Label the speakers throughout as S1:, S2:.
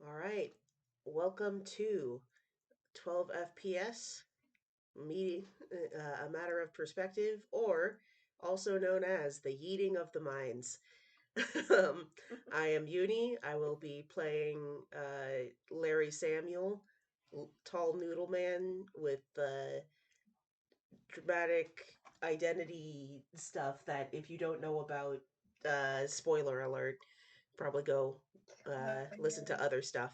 S1: All right. Welcome to 12 FPS, a matter of perspective, or also known as the Yeeting of the Minds. um, I am Uni. I will be playing Larry Samuel, tall noodle man with dramatic identity stuff that if you don't know about, spoiler alert, probably go listen to
S2: Yeah.
S1: other stuff.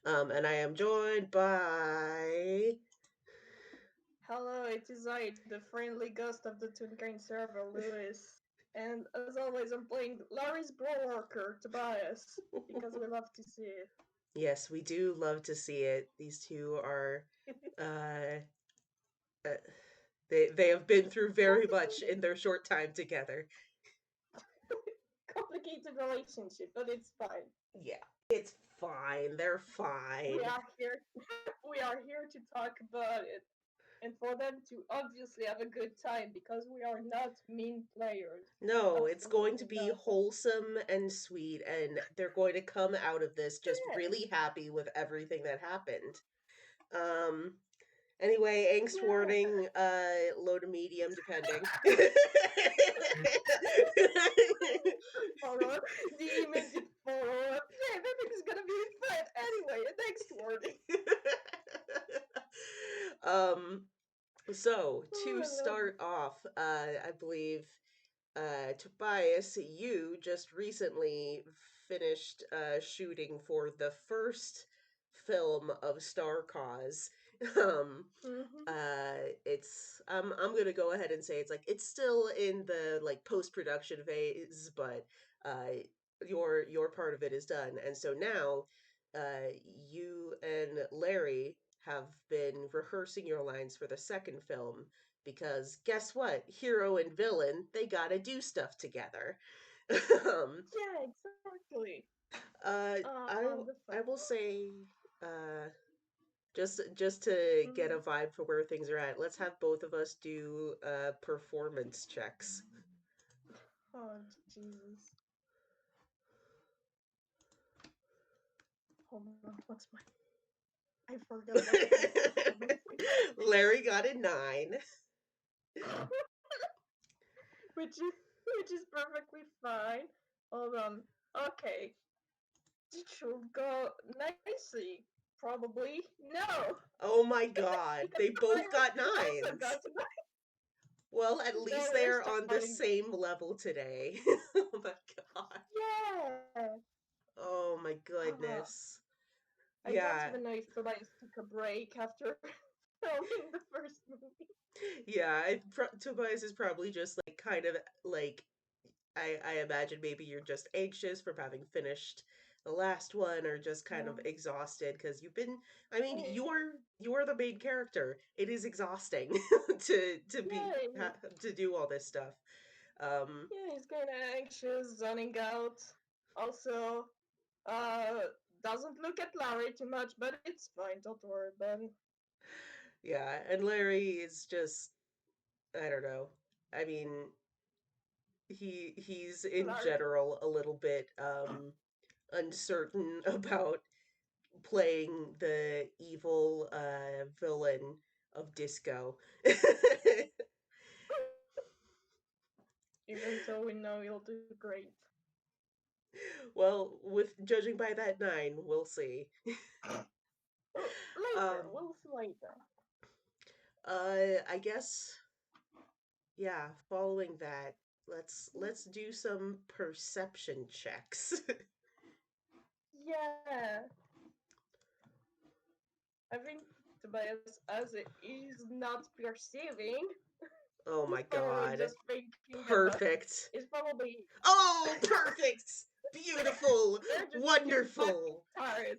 S1: And I am joined by.
S2: Hello, it is I, the friendly ghost of the Twin server, Lewis. And as always, I'm playing Larry's bro worker, Tobias, because we love to see it.
S1: Yes, we do love to see it. These two are. Uh, uh, they have been through very much
S2: Complicated,
S1: in their short time together.
S2: complicated relationship, but it's fine.
S1: Yeah, it's fine. They're fine.
S2: We are here. We are here to talk about it, and for them to obviously have a good time because we are not mean players.
S1: No, it's going to
S2: Absolutely
S1: be
S2: not.
S1: wholesome and sweet, and they're going to come out of this just
S2: Yeah,
S1: really happy with everything that happened. Um, anyway, angst
S2: yeah.
S1: warning, low to medium, depending.
S2: Follow the immediate follow up. Yeah, everything's gonna be fine. Anyway, next word.
S1: um, so to
S2: Oh,
S1: start off, I believe Tobias, you just recently finished shooting for the first film of Star Cause. Um,
S2: mm-hmm.
S1: I'm gonna go ahead and say it's still in the like post production phase, but your part of it is done, and so now uh, you and Larry have been rehearsing your lines for the second film because guess what? Hero and villain, they gotta do stuff together. um,
S2: Yeah, exactly.
S1: uh, I
S2: The
S1: I
S2: fun.
S1: will say, uh, just to get a
S2: Mm-hmm.
S1: vibe for where things are at, let's have both of us do performance checks.
S2: Oh, Jesus. Hold on, what's my. I forgot what's my performance.
S1: Larry got a 9.
S2: which is perfectly fine. Hold on. Okay. It should go nicely. Probably. No!
S1: Oh my god,
S2: Because
S1: they both
S2: Tobias
S1: got
S2: also
S1: 9s.
S2: got to.
S1: Well, at
S2: No,
S1: least
S2: we're
S1: they're on the
S2: starting.
S1: same level today. Oh my god.
S2: Yeah!
S1: Oh my
S2: Uh,
S1: goodness.
S2: I don't
S1: Yeah,
S2: even know if Tobias took a break after filming the first movie.
S1: yeah. Tobias is probably just like kind of like I imagine maybe you're just anxious from having finished the last one or just kind
S2: Yeah.
S1: of exhausted because you've been I mean
S2: Eh,
S1: you're the main character. It is exhausting to be
S2: yeah,
S1: to do all this stuff. Um
S2: yeah, he's kind of anxious, zoning out. Also, uh, doesn't look at Larry too much, but it's fine. Don't worry about it.
S1: yeah, and Larry is just I don't know. I mean, he's in
S2: Larry,
S1: general a little bit uncertain about playing the evil villain of disco.
S2: even so, we know he'll do great.
S1: Well, with judging by that 9, we'll see.
S2: Well,
S1: Um,
S2: later, we'll see later.
S1: I guess yeah. Following that, let's do some perception checks.
S2: Yeah, I think Tobias, as it is not perceiving,
S1: Oh
S2: he's
S1: my
S2: probably
S1: god,
S2: just thinking about.
S1: perfect.
S2: He's probably.
S1: Oh, perfect, beautiful,
S2: They're just too fucking
S1: wonderful.
S2: tired.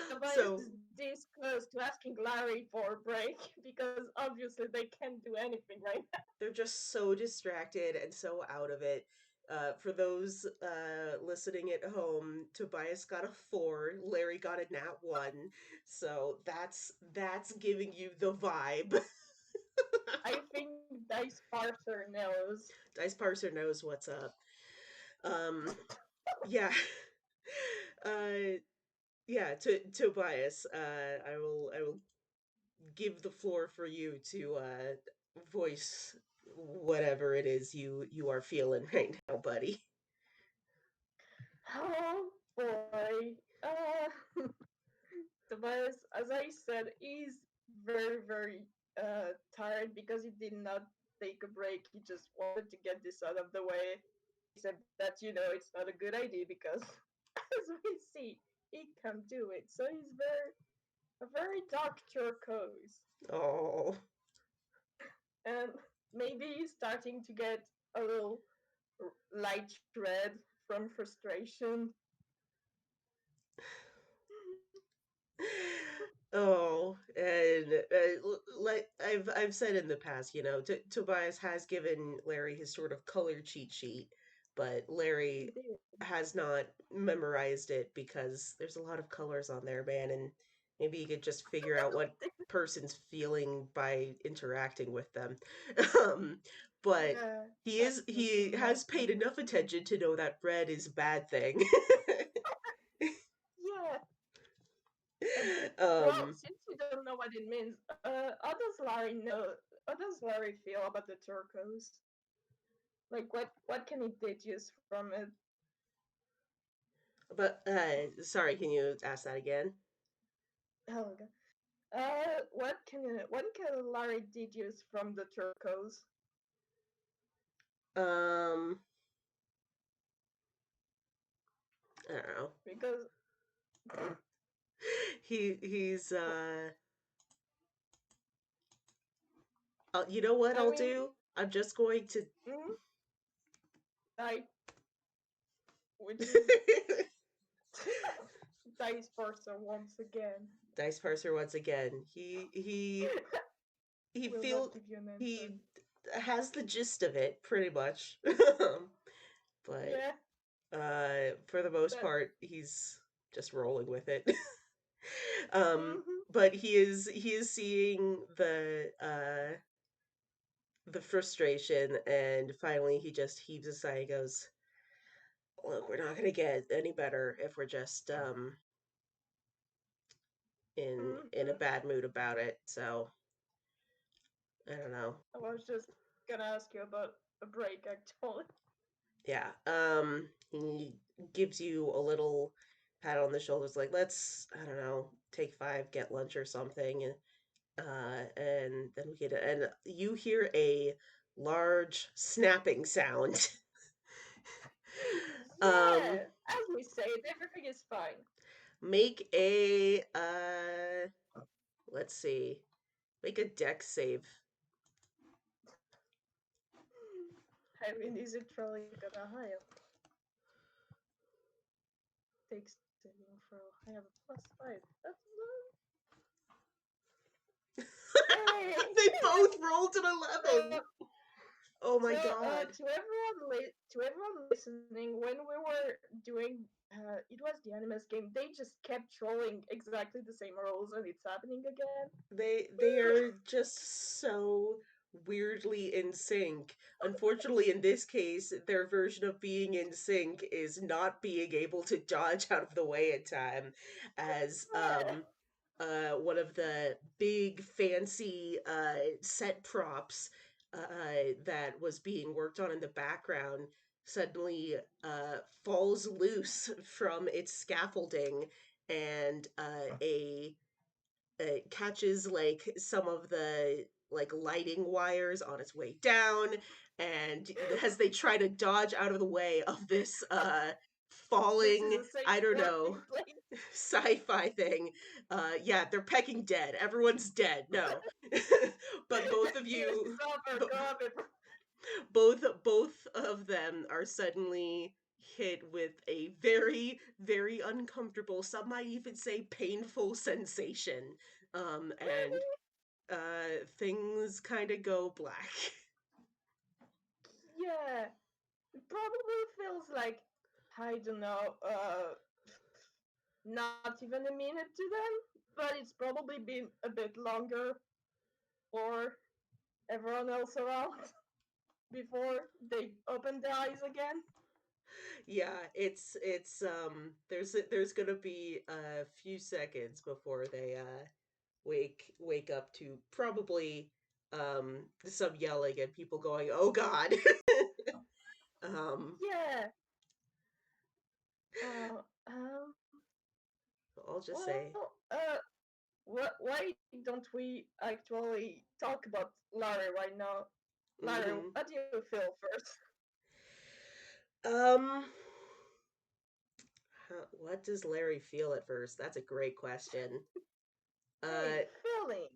S2: Tobias
S1: So
S2: is this close to asking Larry for a break because obviously they can't do anything right now.
S1: they're just so distracted and so out of it. For those listening at home, Tobias got a 4, Larry got a nat 1, so that's giving you the vibe.
S2: I think Dice Parser knows.
S1: Dice Parser knows what's up. Um, yeah, uh, yeah, Tobias, I will give the floor for you to voice whatever it is you are feeling right now, buddy.
S2: Oh boy. Tobias, as I said, is very, very tired because he did not take a break. He just wanted to get this out of the way. Except that, it's not a good idea because, as we see, he can't do it. So he's a very dark turquoise.
S1: Oh.
S2: And maybe he's starting to get a little light red from frustration.
S1: Oh, and like I've said in the past, Tobias has given Larry his sort of color cheat sheet, but
S2: He
S1: Larry
S2: did.
S1: has not memorized it because there's a lot of colors on there, man, and maybe you could just figure out what person's feeling by interacting with them. Um, but
S2: Yeah,
S1: he
S2: that
S1: is
S2: would
S1: he
S2: be
S1: has paid
S2: awesome.
S1: enough attention to know that red is a bad thing.
S2: Yeah. Uh, well,
S1: um
S2: since you don't know what it means, how does Larry know? How does Larry feel about the turquoise? Like, what can he deduce from it?
S1: But sorry, can you ask that again?
S2: Oh my god. What can Larry deduce from the turquoise?
S1: Um, I don't know.
S2: Because
S1: He's you know what
S2: I
S1: I'll
S2: mean,
S1: do? I'm just going to
S2: mm, I which is dice person once again.
S1: dice parser once again. He
S2: Will
S1: feel
S2: not give you an answer.
S1: he has the gist of it pretty much. But
S2: Yeah,
S1: for the most
S2: that.
S1: part, he's just rolling with it. um,
S2: Mm-hmm.
S1: but he is seeing the frustration, and finally he just heaves a sigh and goes, look, we're not gonna get any better if we're just in a
S2: Mm-hmm.
S1: bad mood about it. So I don't know.
S2: I was just gonna ask you about a break, actually.
S1: Yeah. He gives you a little pat on the shoulders, like, let's, I don't know, take five, get lunch or something, and then we get it. And you hear a large snapping sound. um,
S2: Yeah, as we say, everything is fine.
S1: make a let's see, make a deck save.
S2: I mean, is it really gonna hire? Takes saving throw. I have a +5. That's hey.
S1: They both rolled an
S2: so
S1: 11. Oh my god.
S2: to everyone listening, when we were doing it was the Animus game, they just kept rolling exactly the same rolls, and it's happening again.
S1: They are just so weirdly in sync. Unfortunately, in this case, their version of being in sync is not being able to dodge out of the way in time, as
S2: Yeah.
S1: one of the big fancy set props that was being worked on in the background suddenly falls loose from its scaffolding, and it catches like some of the like lighting wires on its way down, and as they try to dodge out of the way of this
S2: This is
S1: falling,
S2: a safe
S1: I don't know,
S2: landing place.
S1: sci-fi thing, yeah, they're pecking dead, everyone's dead, no. But both of
S2: This is
S1: you,
S2: over.
S1: b-
S2: Go over.
S1: both of them are suddenly hit with a very very uncomfortable, some might even say painful sensation, and
S2: Really?
S1: things kind of go black.
S2: Yeah. It probably feels like, I don't know, not even a minute to them, but it's probably been a bit longer for everyone else around before they open their eyes again.
S1: Yeah, there's gonna be a few seconds before they wake up to probably some yelling and people going, "Oh God." Um,
S2: Yeah. Uh, um.
S1: I'll just say,
S2: Well. Why don't we actually talk about Larry right now? Larry,
S1: hmm
S2: how do you feel first?
S1: um, what does Larry feel at first? That's a great question. Uh,
S2: Hey, feelings.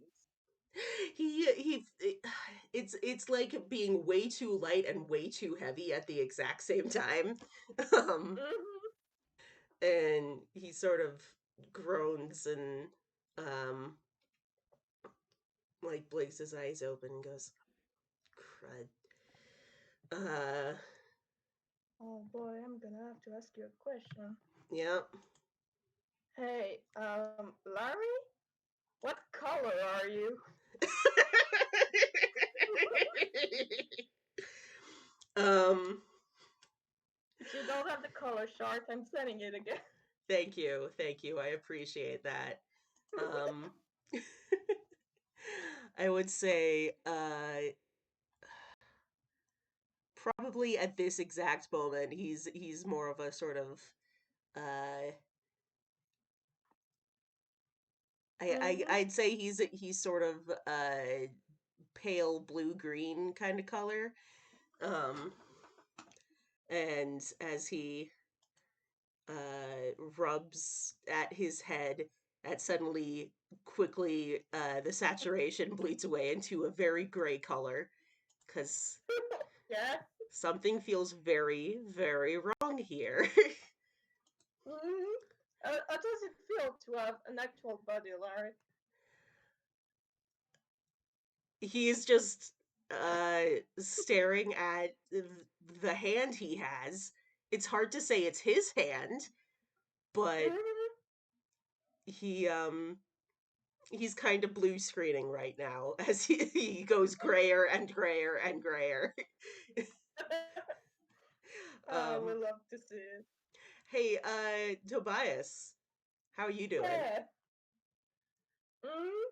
S1: he it's like being way too light and way too heavy at the exact same time. Um,
S2: Mm-hmm.
S1: and he sort of groans and um like blinks his eyes open and goes, crud. Uh,
S2: Oh boy, I'm gonna have to ask you a question.
S1: yeah.
S2: Hey, Larry, what color are you?
S1: um,
S2: If you don't have the color chart, I'm sending it again.
S1: thank you. I appreciate that. Um, I would say, probably at this exact moment, he's more of a sort of, uh,
S2: Mm-hmm.
S1: I'd say he's sort of pale blue green kind of color. Um, and as he rubs at his head, that suddenly quickly the saturation bleeds away into a very gray color because
S2: Yeah.
S1: something feels very, very wrong here.
S2: Mm-hmm. How does it feel to have an actual body, Larry?
S1: He's just staring at the hand he has. It's hard to say it's his hand, but
S2: Mm-hmm.
S1: he he's kind of blue screening right now as he goes grayer and grayer and grayer.
S2: I
S1: um
S2: would love to see it.
S1: hey, Tobias, how are you doing?
S2: Yeah. Mm-hmm.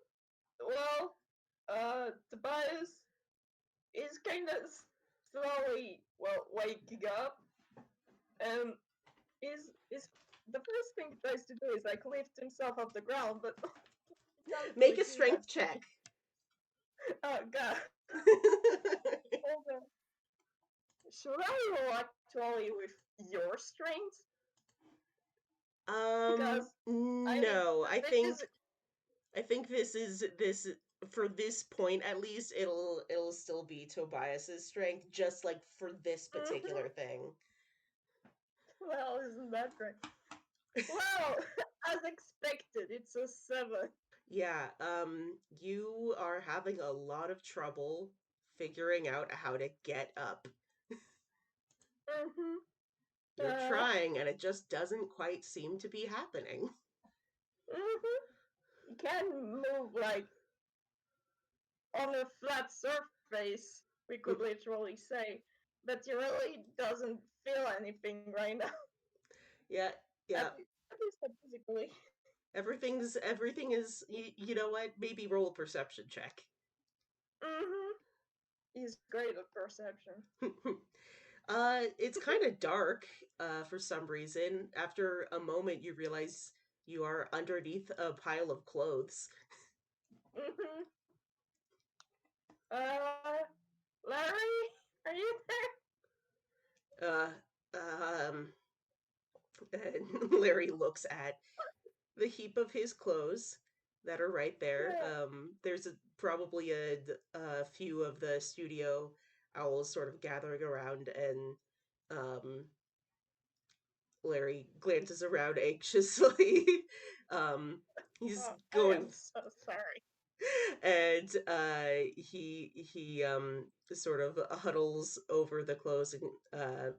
S2: Well, Tobias is kind of slowly, well, waking up, and is the first thing he tries to do is like lift himself off the ground, but he can't
S1: Make
S2: really
S1: a
S2: do that.
S1: strength check.
S2: Oh God, hold on. Should I roll actually with your strength? Because I mean,
S1: No,
S2: this.
S1: I think this for this point at least it'll still be Tobias's strength just like for this particular
S2: Mhm.
S1: thing.
S2: Well, isn't that great? Well, as expected, it's a 7.
S1: Yeah, you are having a lot of trouble figuring out how to get up.
S2: Mm-hmm.
S1: You're trying and it just doesn't quite seem to be happening.
S2: Mm-hmm. You can move like on a flat surface, we could literally say, but he really doesn't feel anything right now.
S1: Yeah, yeah.
S2: At least not physically.
S1: Everything is you know what? Maybe roll a perception check.
S2: Mm-hmm. He's great at perception.
S1: It's kind of dark for some reason. After a moment you realize you are underneath a pile of clothes.
S2: Mm-hmm. Uh, Larry, are you
S1: Uh um and Larry looks at the heap of his clothes that are right there.
S2: there?
S1: There's probably a few of the studio owls sort of gathering around, and um, Larry glances around anxiously. um, he's
S2: I am
S1: going,
S2: so sorry.
S1: and he sort of huddles over the clothes and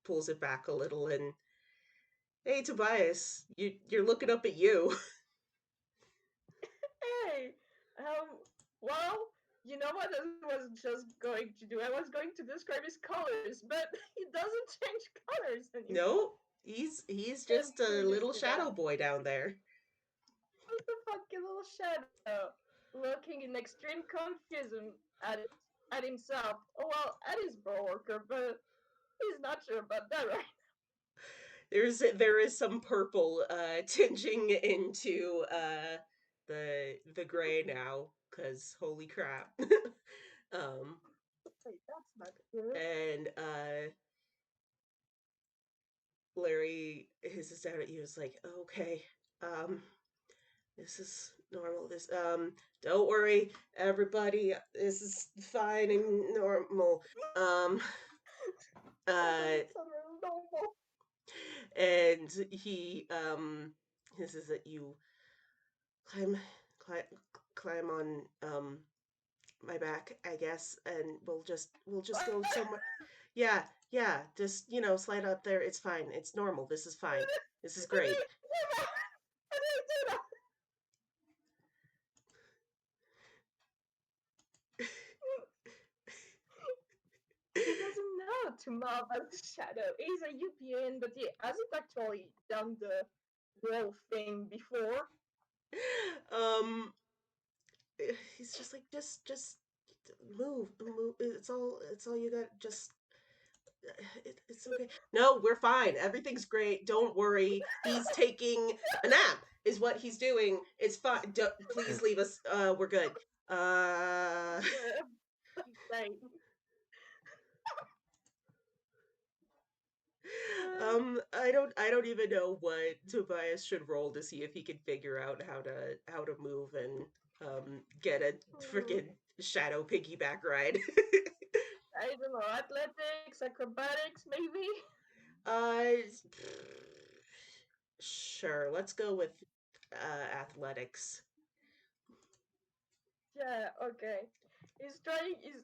S1: pulls it back a little and hey Tobias, you're looking up at you.
S2: Hey, um, well. You know what I was just going to do? I was going to describe his colors, but he doesn't change colors anymore.
S1: No, he's
S2: Can't
S1: just a
S2: really
S1: little
S2: see that.
S1: shadow boy down there.
S2: He's a fucking little shadow, looking in extreme confusion at it, at himself. Oh well, at his coworker, but he's not sure about that right.
S1: There is some purple tinging into the gray now, because holy crap. um
S2: Wait, that's not good.
S1: and Larry hisses down at you, is like, okay, um this is normal. This don't worry, everybody, this is fine and normal. Um uh
S2: It's unreal.
S1: and he says that you climb climb climb on my back, I guess, and we'll just go somewhere. Yeah, yeah, just slide up there. It's fine. It's normal. This is fine. This is great.
S2: He doesn't know to move as a shadow. He's a UPN, but he hasn't actually done the real thing before.
S1: um he's just like, just move. It's all you got. Just it's okay. No, we're fine. Everything's great. Don't worry. He's taking a nap. Is what he's doing. It's fine. Please leave us. We're good. Uh,
S2: Like,
S1: I don't even know what Tobias should roll to see if he can figure out how to move and get a freaking shadow piggyback ride.
S2: I don't know, athletics, acrobatics, maybe?
S1: uh, sure. Let's go with athletics.
S2: Yeah, okay. He's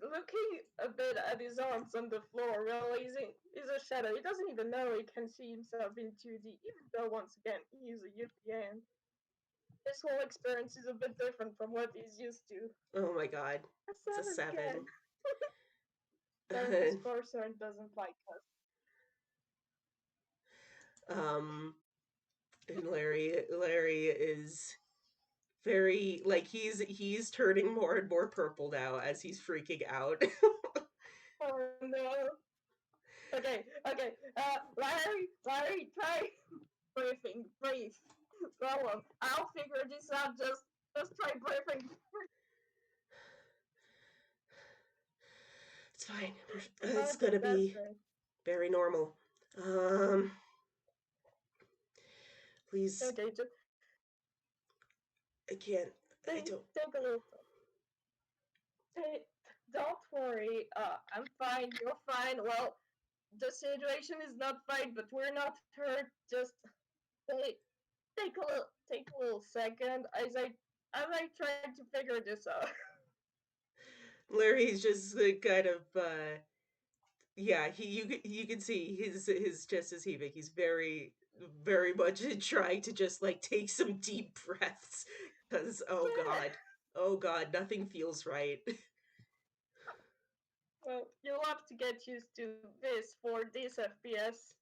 S2: looking a bit at his arms on the floor, realizing he's a shadow. He doesn't even know he can see himself in 2D, even though, once again, he's a UPN. This whole experience is a bit different from what he's used to.
S1: Oh my god,
S2: A
S1: it's a
S2: 7 again.
S1: 7.
S2: This person doesn't like us.
S1: um, and Larry is very, like, he's turning more and more purple now as he's freaking out.
S2: Oh no. Okay, okay. Larry, try breathing. Breathe. Go on. I'll figure this out. Just try breathing.
S1: It's fine. It's
S2: Okay,
S1: gonna
S2: that's
S1: be
S2: great.
S1: very normal. Um, please,
S2: Okay, just
S1: I can't. I don't.
S2: take a little. Hey, don't worry. I'm fine. You're fine. Well, the situation is not fine, but we're not hurt. Just take take a little second as I try to figure this out.
S1: Larry's just like, kind of yeah, you can see his chest is heaving. He's very much trying to just like take some deep breaths, because
S2: Yeah.
S1: oh god, nothing feels right.
S2: Well, you'll have to get used to this for this FPS.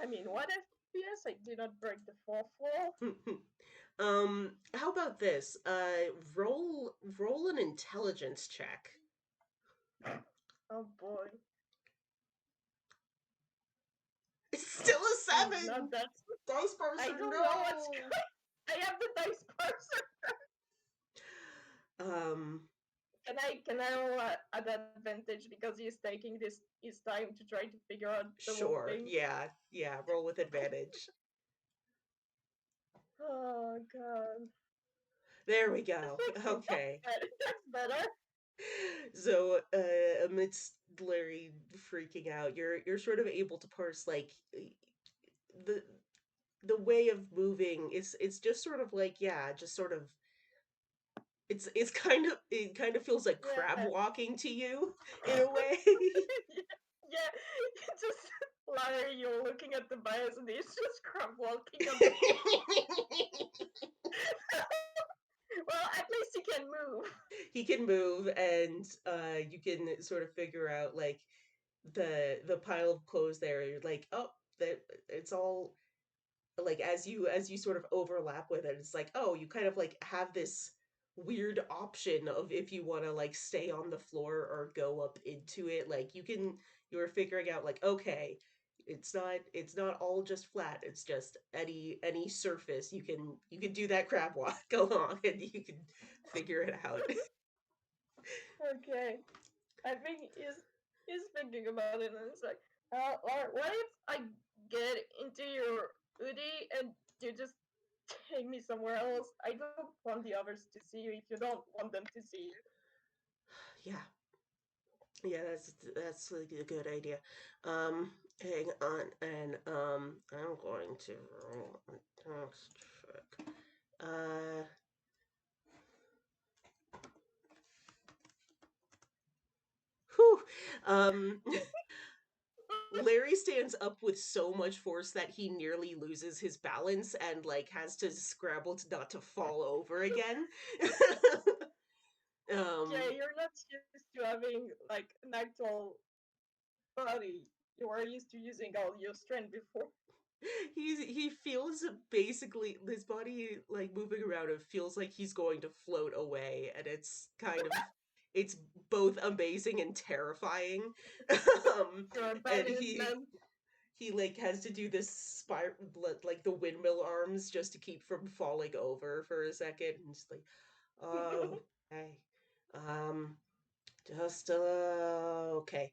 S2: I mean, what FPS? I did not break the fourth wall.
S1: How about this? Roll an intelligence check.
S2: Oh boy.
S1: It's still a
S2: Not
S1: 7.
S2: that.
S1: Dice
S2: I
S1: Parser,
S2: don't know what's
S1: no.
S2: going. I have the dice parser.
S1: Um,
S2: Can I roll at advantage because he's taking this his time to try to figure out the whole
S1: sure.
S2: thing?
S1: Yeah, yeah. Roll with advantage.
S2: Oh god.
S1: There we
S2: A
S1: go.
S2: 16.
S1: Okay.
S2: That's better.
S1: So, amidst Larry freaking out, you're sort of able to parse, like, the the way of moving. It's just sort of like, yeah, just sort of, it kind of feels like crab
S2: Yeah.
S1: walking to you in a way.
S2: Yeah. Just Larry, you're looking at the bias and he's just crab walking on the floor. Well, at least he can move.
S1: he can move, and you can sort of figure out like the pile of clothes there. You're like, oh, that it's all like as you sort of overlap with it, it's like, oh, you kind of like have this weird option of if you want to like stay on the floor or go up into it. Like you're figuring out like, okay, it's not all just flat. It's just any surface you can do that crab walk along and you can figure it out.
S2: Okay. I think he's thinking about it, and it's like, Laura, what if I get into your hoodie and you just take me somewhere else? I don't want the others to see you if you don't want them to see you.
S1: Yeah. Yeah, that's like a good idea. Hang on, and I'm going to roll a tax check. Uh, whew. Um, Larry stands up with so much force that he nearly loses his balance and like has to scramble to not to fall over again. um,
S2: Okay, you're not used to having like an actual body. You are used to using all your strength before.
S1: he feels basically his body like moving around it feels like he's going to float away, and it's kind of it's both amazing and terrifying. um
S2: You're a
S1: and
S2: badass man.
S1: he like has to do this like the windmill arms just to keep from falling over for a second, and just like, oh, hey, um just okay.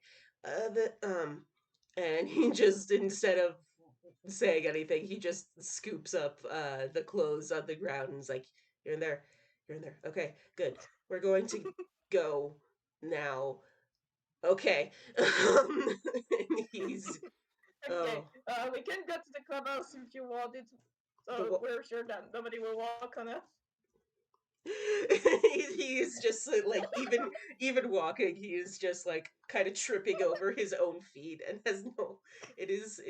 S1: And he just instead of saying anything, he just scoops up the clothes on the ground and is like, "You're in there, you're in there. Okay, good. We're going to go now. Okay." And he's
S2: Okay,
S1: oh
S2: we can go to the clubhouse if you want it,
S1: the
S2: so we're sure that nobody will walk on us.
S1: he's just like even walking he is just like kind of tripping over his own feet and has no it is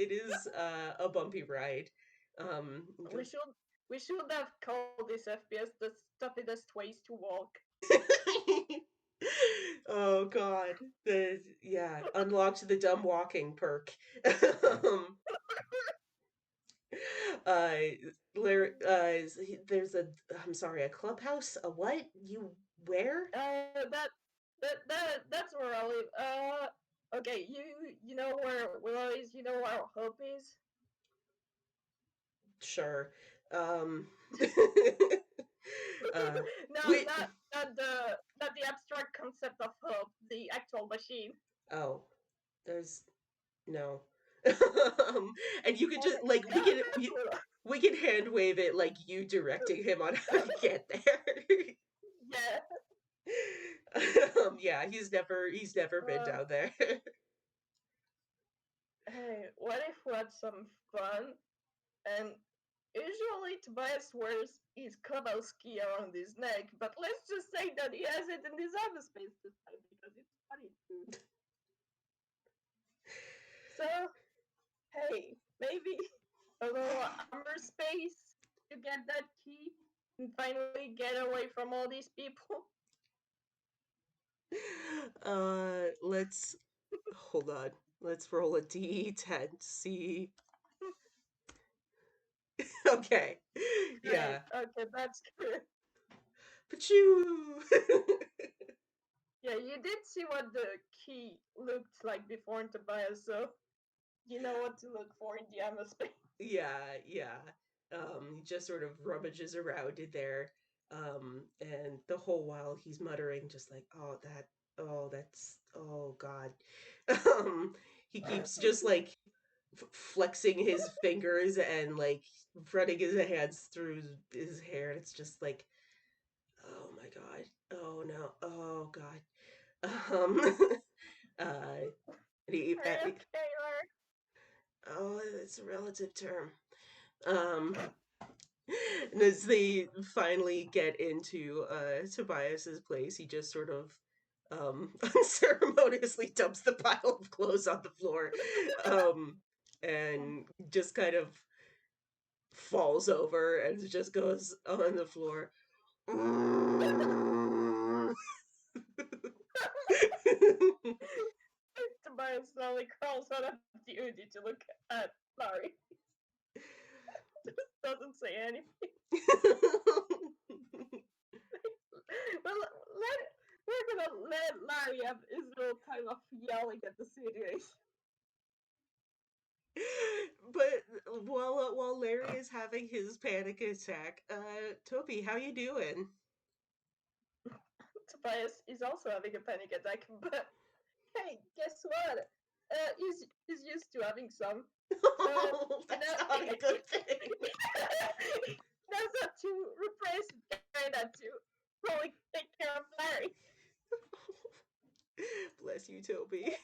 S1: a bumpy ride.
S2: We
S1: Just
S2: should we should have called this FPS the stupidest ways to walk.
S1: oh god, the yeah, unlocked the dumb walking perk. um uh there's a I'm sorry, a clubhouse, a what you where?
S2: That's where I live. Okay, you know where Willow is. You know where Hope is.
S1: Sure. Um, uh,
S2: No,
S1: we.
S2: not the abstract concept of Hope, the actual machine.
S1: Oh, there's no. And you could just
S2: Okay,
S1: like
S2: that's Willow.
S1: we can hand wave it like you directing him on how to get there.
S2: Yeah.
S1: Yeah, he's never been
S2: Uh,
S1: down there.
S2: hey, what if we had some fun and usually Tobias wears his clubhouse key around his neck, but let's just say that he has it in his other space this time because it's funny too. So, hey, maybe a little armor space to get that key and finally get away from all these people.
S1: Let's hold on. Let's roll a D10 to see. Okay.
S2: Great.
S1: Yeah.
S2: Okay, that's good.
S1: Pachoo!
S2: Yeah, you did see what the key looked like before in Tobias, so you know what to look for in the armor space.
S1: Yeah, yeah. He just sort of rummages around in there. And the whole while he's muttering, just like, oh, oh, that's, oh, God. Um, he keeps just like flexing his fingers and like running his hands through his hair. And it's just like, oh my God. Oh no. Oh God. Uh, and
S2: Are you okay, Larry?
S1: oh, it's a relative term. Um, and as they finally get into Tobias's place, he just sort of unceremoniously dumps the pile of clothes on the floor, um, and just kind of falls over and just goes on the floor.
S2: Tobias slowly crawls out of the Udi to look at Larry. Doesn't say anything. Well, we're gonna let Larry have his little time of yelling at the situation.
S1: But while Larry is having his panic attack, Toby, how you doing?
S2: Tobias is also having a panic attack, but hey, guess what? He's used to having some. So
S1: Oh,
S2: you
S1: that's
S2: know,
S1: not a good thing.
S2: that's not to replace it, kinda to probably take care of Larry.
S1: Bless you, Toby.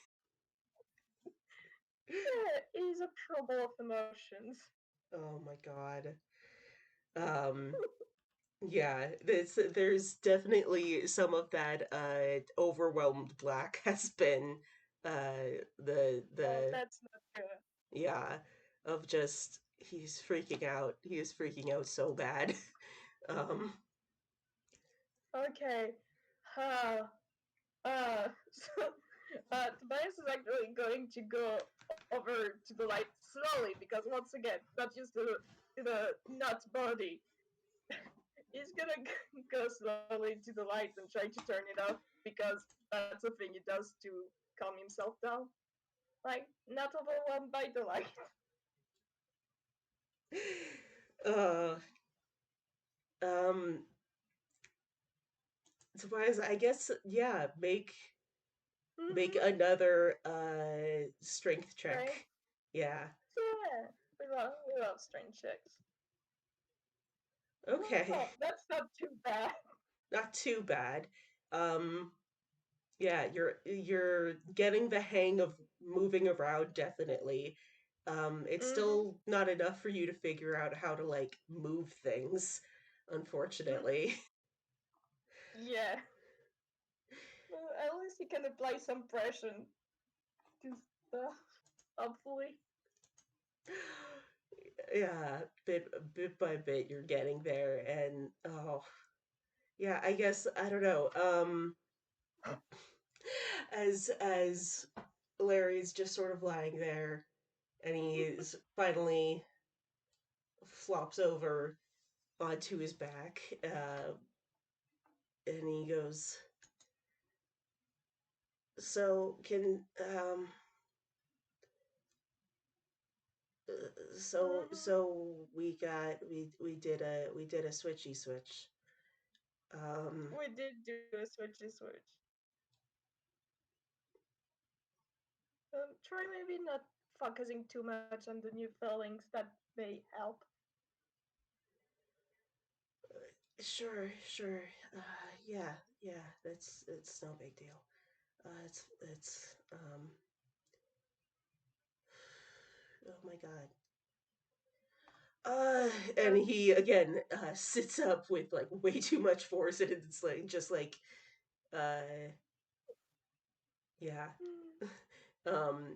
S2: Yeah, he's a trouble of emotions.
S1: Oh my God. Um, yeah, there's definitely some of that overwhelmed black has been
S2: Oh,
S1: the
S2: that's not good.
S1: yeah, of just he's freaking out. He is freaking out so bad. Um,
S2: Okay. Uh, so Tobias is actually going to go over to the light slowly because once again, not used to the nut body. He's gonna go slowly to the light and try to turn it off because that's a thing he does to calm himself down. Like, not overwhelmed by the light.
S1: uh, um, Tobias, I guess yeah, make
S2: Mm-hmm.
S1: another strength check.
S2: Right?
S1: Yeah.
S2: Yeah. We love strange checks.
S1: Okay.
S2: Oh, that's not too bad.
S1: Not too bad. Um, yeah, you're getting the hang of moving around definitely. It's
S2: Mm-hmm.
S1: still not enough for you to figure out how to like move things, unfortunately.
S2: Yeah. Well, at least you can apply some pressure to stuff, hopefully.
S1: Yeah, bit by bit you're getting there and oh, yeah, I guess I don't know. As Larry's just sort of lying there and he's finally flops over onto his back and he goes, so can
S2: Mm-hmm.
S1: we did a switchy switch. um
S2: We did do a switchy switch. Try maybe not focusing too much on the new feelings. That may help.
S1: sure yeah, yeah, that's it's no big deal. It's oh my god. And
S2: Uh,
S1: he again sits up with like way too much force, and it's like just like uh yeah.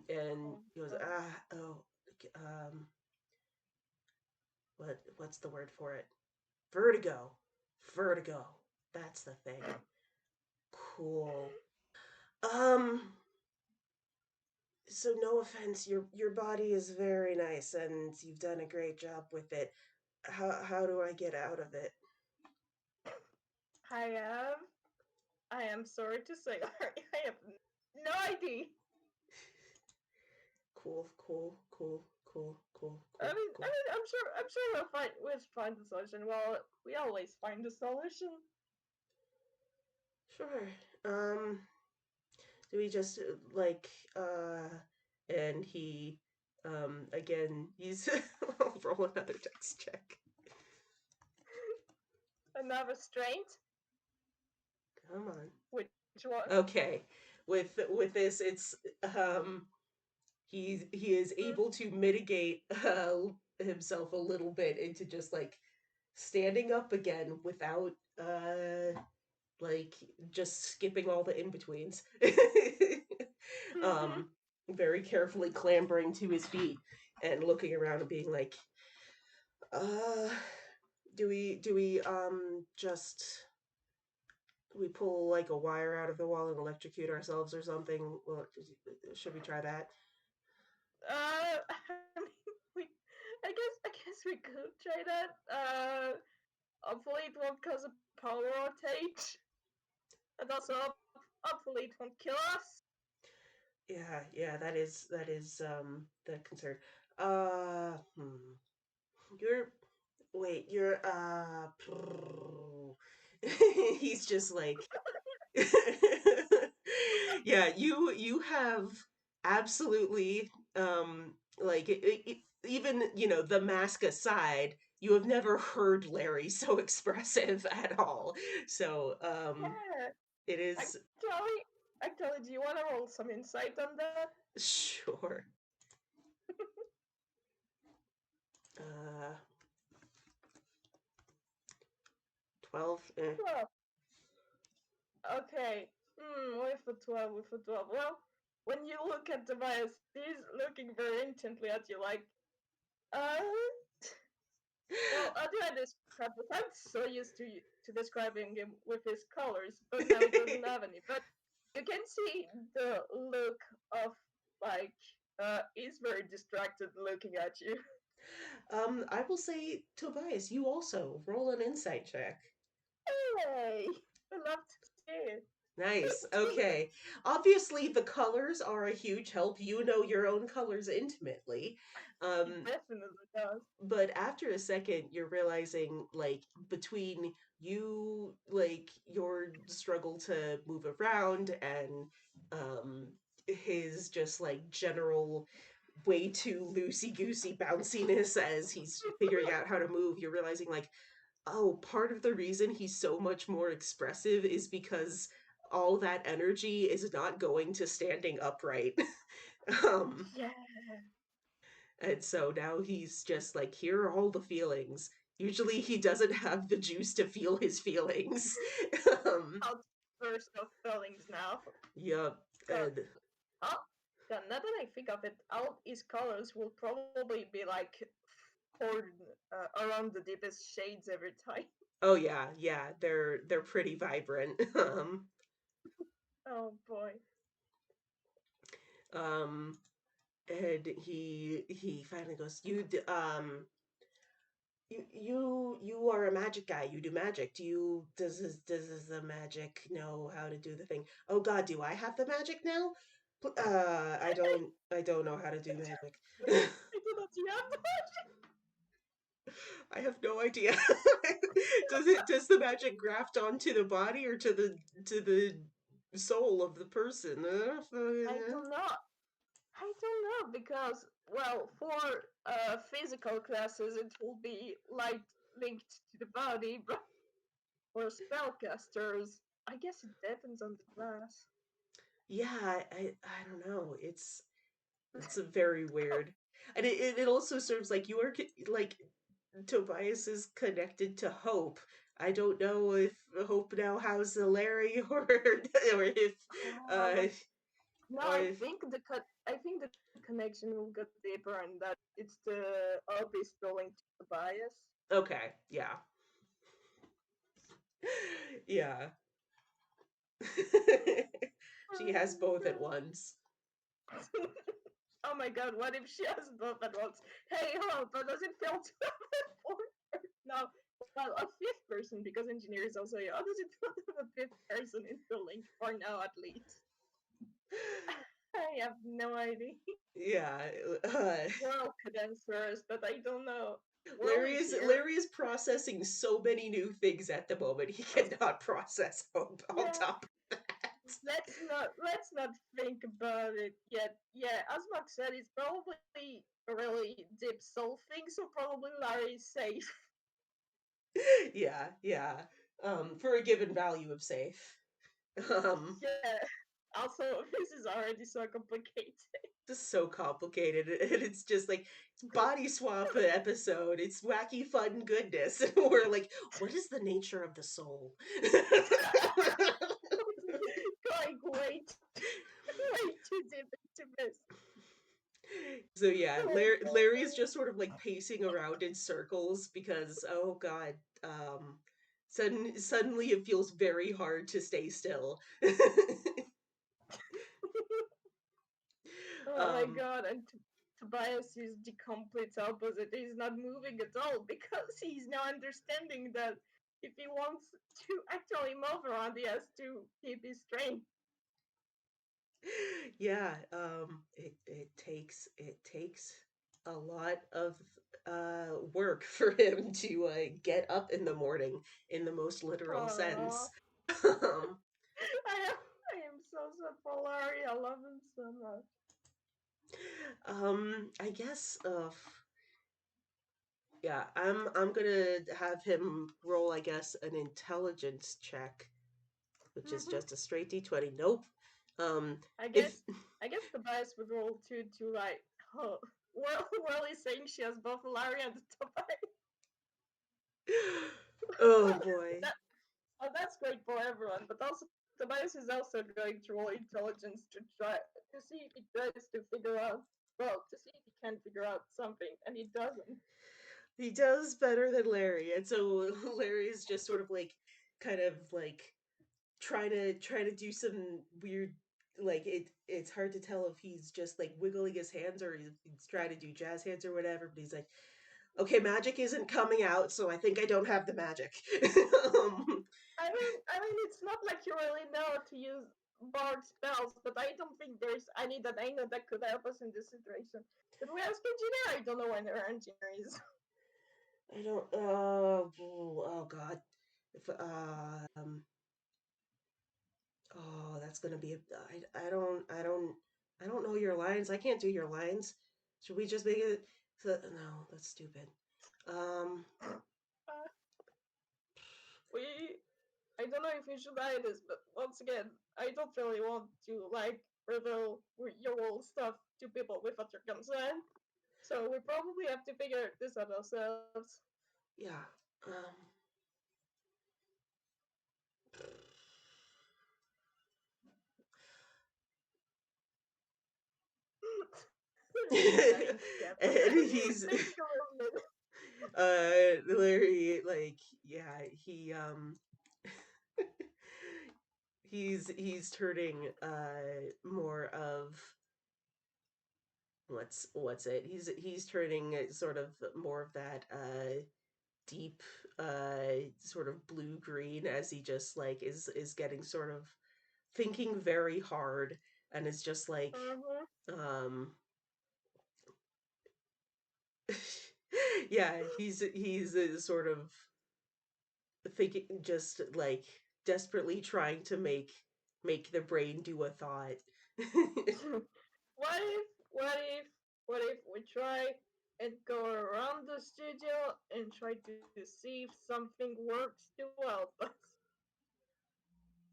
S1: And
S2: oh,
S1: he goes,
S2: no.
S1: um, what's the word for it? Vertigo, vertigo. That's the thing. Cool. Um, so no offense, your body is very nice, and you've done a great job with it. How do I get out of it?
S2: I have. I am sorry to say, I have no idea. I
S1: Cool,
S2: mean, I
S1: cool.
S2: mean, I'm sure we'll find the solution. Well, we always find the solution.
S1: Sure. Um, do we just like and he again he's roll another dex check.
S2: Another strength.
S1: Come on.
S2: Which one?
S1: Okay. With this it's um he is
S2: Mm,
S1: able to mitigate himself a little bit into just like standing up again without like just skipping all the in-betweens.
S2: mm-hmm.
S1: um very carefully clambering to his feet and looking around and being like, uh do we just We pull like a wire out of the wall and electrocute ourselves or something. Well, should we try that?
S2: I mean, we, I guess we could try that. Hopefully it won't cause a power outage, and also hopefully it won't kill us.
S1: Yeah, yeah, that is the concern. Hmm. You're wait, you're he's just like yeah, you have absolutely like even, the mask aside, you have never heard Larry so expressive at all. So,
S2: Yeah,
S1: it is
S2: actually, do you want to roll some insight on that?
S1: sure. Uh 12. Eh.
S2: 12. Okay. With a 12, with a 12. Well, when you look at Tobias, he's looking very intently at you, like, uh, well, how do I describe this? I'm so used to describing him with his colors, but now he doesn't have any. But you can see the look of, like, he's very distracted looking at you.
S1: I will say, Tobias, you also roll an insight check.
S2: Hey, I love to see it.
S1: Nice.
S2: 18.
S1: Okay. Obviously, the colors are a huge help. You know your own colors intimately.
S2: He
S1: Um,
S2: definitely does.
S1: but after a second, you're realizing, like, between you, like, your struggle to move around and his just, like, general way too loosey goosey bounciness as he's figuring out how to move, you're realizing, like, oh, part of the reason he's so much more expressive is because all that energy is not going to standing upright. um,
S2: Yeah.
S1: and so now he's just like, here are all the feelings. Usually he doesn't have the juice to feel his feelings. um,
S2: Outburst of feelings now.
S1: yep.
S2: God,
S1: And
S2: oh, God, now that I think of it, all his colors will probably be like poured around the deepest shades every time.
S1: oh yeah, yeah, they're pretty vibrant.
S2: Oh boy.
S1: Um, and he finally goes, you are a magic guy. You do magic. Does the magic know how to do the thing? Oh God, do I have the magic now? I don't know how to do magic.
S2: I do not see how
S1: I have no idea. Does the magic graft onto the body or to the soul of the person?
S2: I don't know. I don't know because, well, for physical classes it will be like linked to the body, but for spellcasters, I guess it depends on the class.
S1: Yeah, I don't know. It's a very weird, and it also serves like you are like Tobias is connected to Hope. I don't know if Hope now has a Larry or if uh
S2: Uh, no,
S1: or if
S2: I think the connection will get deeper, and that it's the Ob is going to the bias.
S1: okay, yeah. Yeah. She has both at once.
S2: Oh my god, what if she has both at once? Hey, Hope, but does it feel to have a fourth? No, well, a fifth person because engineers also. How does it feel to have a fifth person in the link for now at least? I have no idea.
S1: Yeah.
S2: World could answer us, but I don't know. World
S1: Larry
S2: is
S1: is
S2: here.
S1: Larry is processing so many new things at the moment. He cannot process Hope on
S2: Yeah,
S1: top of that.
S2: let's not think about it yet. Yeah, as Max said, it's probably a really deep soul thing, so probably Larry is safe.
S1: Yeah, yeah. For a given value of safe. Um,
S2: Yeah. Also, this is already so complicated.
S1: just so complicated, and it's just like it's body swap episode. It's wacky fun goodness, and we're like, what is the nature of the soul?
S2: Going way too deep into this.
S1: So yeah,
S2: Oh,
S1: Larry is just sort of like pacing around in circles because oh god, um, Suddenly it feels very hard to stay still.
S2: Oh my
S1: um,
S2: god, and Tobias is the complete opposite. He's not moving at all because he's now understanding that if he wants to actually move around, he has to keep his strength.
S1: yeah, it takes a lot of work for him to get up in the morning in the most literal
S2: Aww.
S1: sense. um,
S2: I am so sad for Larry. I love him so much.
S1: I guess yeah, I'm gonna have him roll, I guess, an intelligence check, which is
S2: Hmm.
S1: just a straight D20. Nope. Um,
S2: I
S1: if
S2: guess I guess Tobias would roll to like oh, well he's saying she has both Larry and Tobias.
S1: oh
S2: Well,
S1: boy.
S2: that that's great for everyone, but also Tobias is also going to roll intelligence to see if he tries to figure out to see if he can figure out something, and he doesn't.
S1: He does better than Larry, and so Larry is just sort of like kind of like trying to do some weird, like it's hard to tell if he's just like wiggling his hands or he's trying to do jazz hands or whatever, but he's like, okay, magic isn't coming out, so I think I don't have the magic. um,
S2: I mean, it's not like you really know to use bard spells, but I don't think there's any that I know that could help us in this situation. Did we ask engineer? I don't know when our engineer is.
S1: I don't. Oh God. If that's gonna be. I don't know your lines. I can't do your lines. Should we just make it? No, that's stupid. Um.
S2: Uh, we I don't know if we should hide this, but once again, I don't really want to like reveal your old stuff to people without your consent. So we probably have to figure this out ourselves.
S1: Yeah. Um.
S2: Larry dying together.
S1: and he's
S2: Think of it.
S1: Larry, like, yeah, he's turning more of what's it? He's turning sort of more of that deep sort of blue green as he just like is getting sort of thinking very hard and is just like
S2: Uh-huh.
S1: um yeah, he's sort of thinking, just like desperately trying to make the brain do a thought.
S2: What if we try and go around the studio and try to see if something works to help us?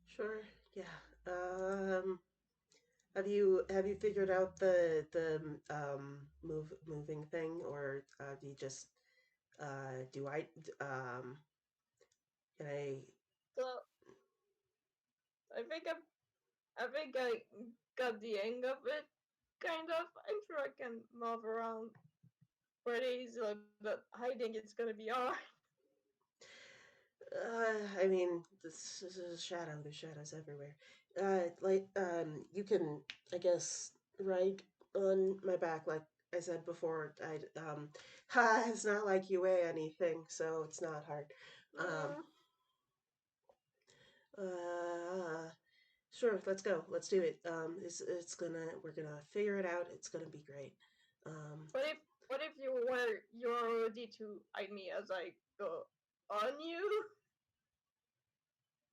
S1: Sure, yeah. Have you figured out the moving thing, or do you just do I can I
S2: So I think I got the hang of it, kind of. I'm sure I can move around pretty easily, but hiding it's gonna be hard.
S1: I mean, this is a shadow. There's shadows everywhere. Like, you can, I guess, ride on my back, like I said before. It's not like you weigh anything, so it's not hard. Um,
S2: Mm,
S1: uh, sure, let's go. Let's do it. We're gonna figure it out. It's gonna be great. Um,
S2: what if you're ready to hide me as I go on you?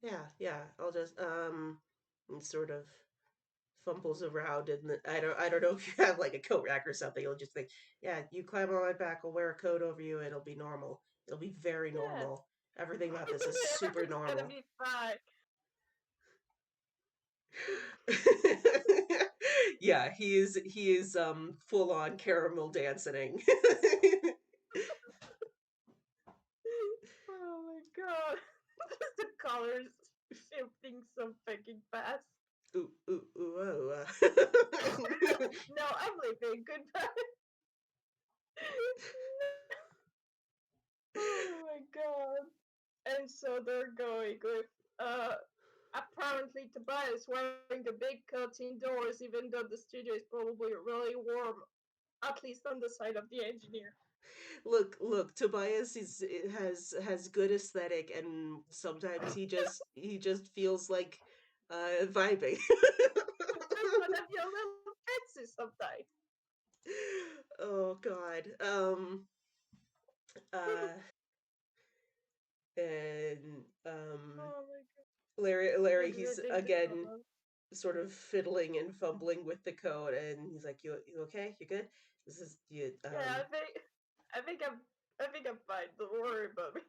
S1: yeah, yeah. I'll just and sort of fumbles around and I don't know if you have like a coat rack or something. You'll just think, yeah, you climb on my back, I'll wear a coat over you, it'll be normal. It'll be very
S2: Yeah,
S1: normal. Everything about this is super
S2: everything's gonna
S1: normal.
S2: be fine.
S1: Yeah, he is full on caramel dancing.
S2: Oh my god, the colors shifting so fucking fast.
S1: Ooh, ooh, ooh, oh,
S2: No, I'm leaving. Goodbye. Oh my god. and so they're going with apparently Tobias wearing a big coat indoors, even though the studio is probably really warm, at least on the side of the engineer.
S1: Look, Tobias has good aesthetic, and sometimes he just feels like vibing.
S2: You just wanna be a little fancy sometimes.
S1: Oh God. Uh and
S2: Oh my god.
S1: Larry he's
S2: Exiting the
S1: again
S2: tunnel.
S1: sort of fiddling and fumbling with the code, and he's like, you okay? You good? This is you
S2: Yeah, I think I think I'm fine. Don't worry about me.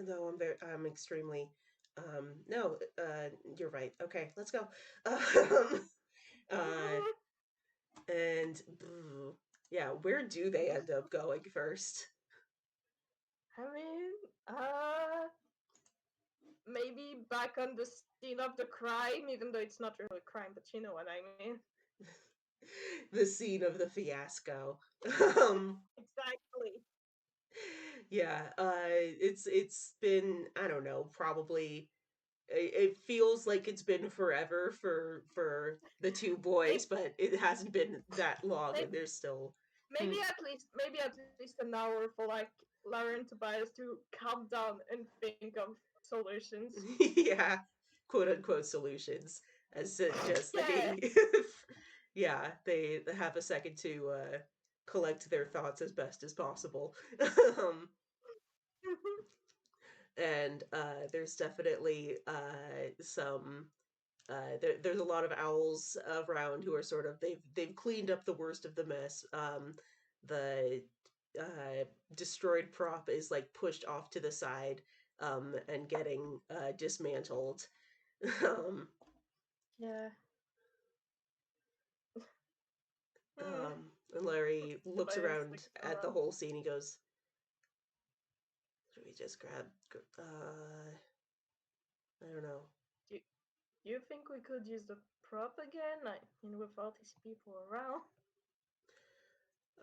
S1: no, I'm extremely no, you're right. Okay, let's go. Uh and yeah, where do they end up going first?
S2: I mean, maybe back on the scene of the crime, even though it's not really a crime, but you know what I mean.
S1: The scene of the fiasco. um
S2: Exactly.
S1: yeah, it's been, I don't know, probably it feels like it's been forever for the two boys,
S2: Maybe,
S1: but it hasn't been that long, and
S2: maybe,
S1: there's still
S2: maybe
S1: hmm,
S2: at least an hour for like Lara and Tobias to calm down and think of solutions.
S1: yeah, quote unquote solutions, as just
S2: Yeah.
S1: they yeah, they have a second to collect their thoughts as best as possible. um and there's definitely some there's a lot of owls around who are sort of they've cleaned up the worst of the mess. The uh, destroyed prop is like pushed off to the side and getting dismantled. um,
S2: Yeah. Hmm.
S1: and Larry looks
S2: Tobias
S1: around
S2: looks
S1: at the
S2: around.
S1: whole scene. He goes, "Should we just grab? I don't know."
S2: Do you think we could use the prop again? I mean, with all these people around.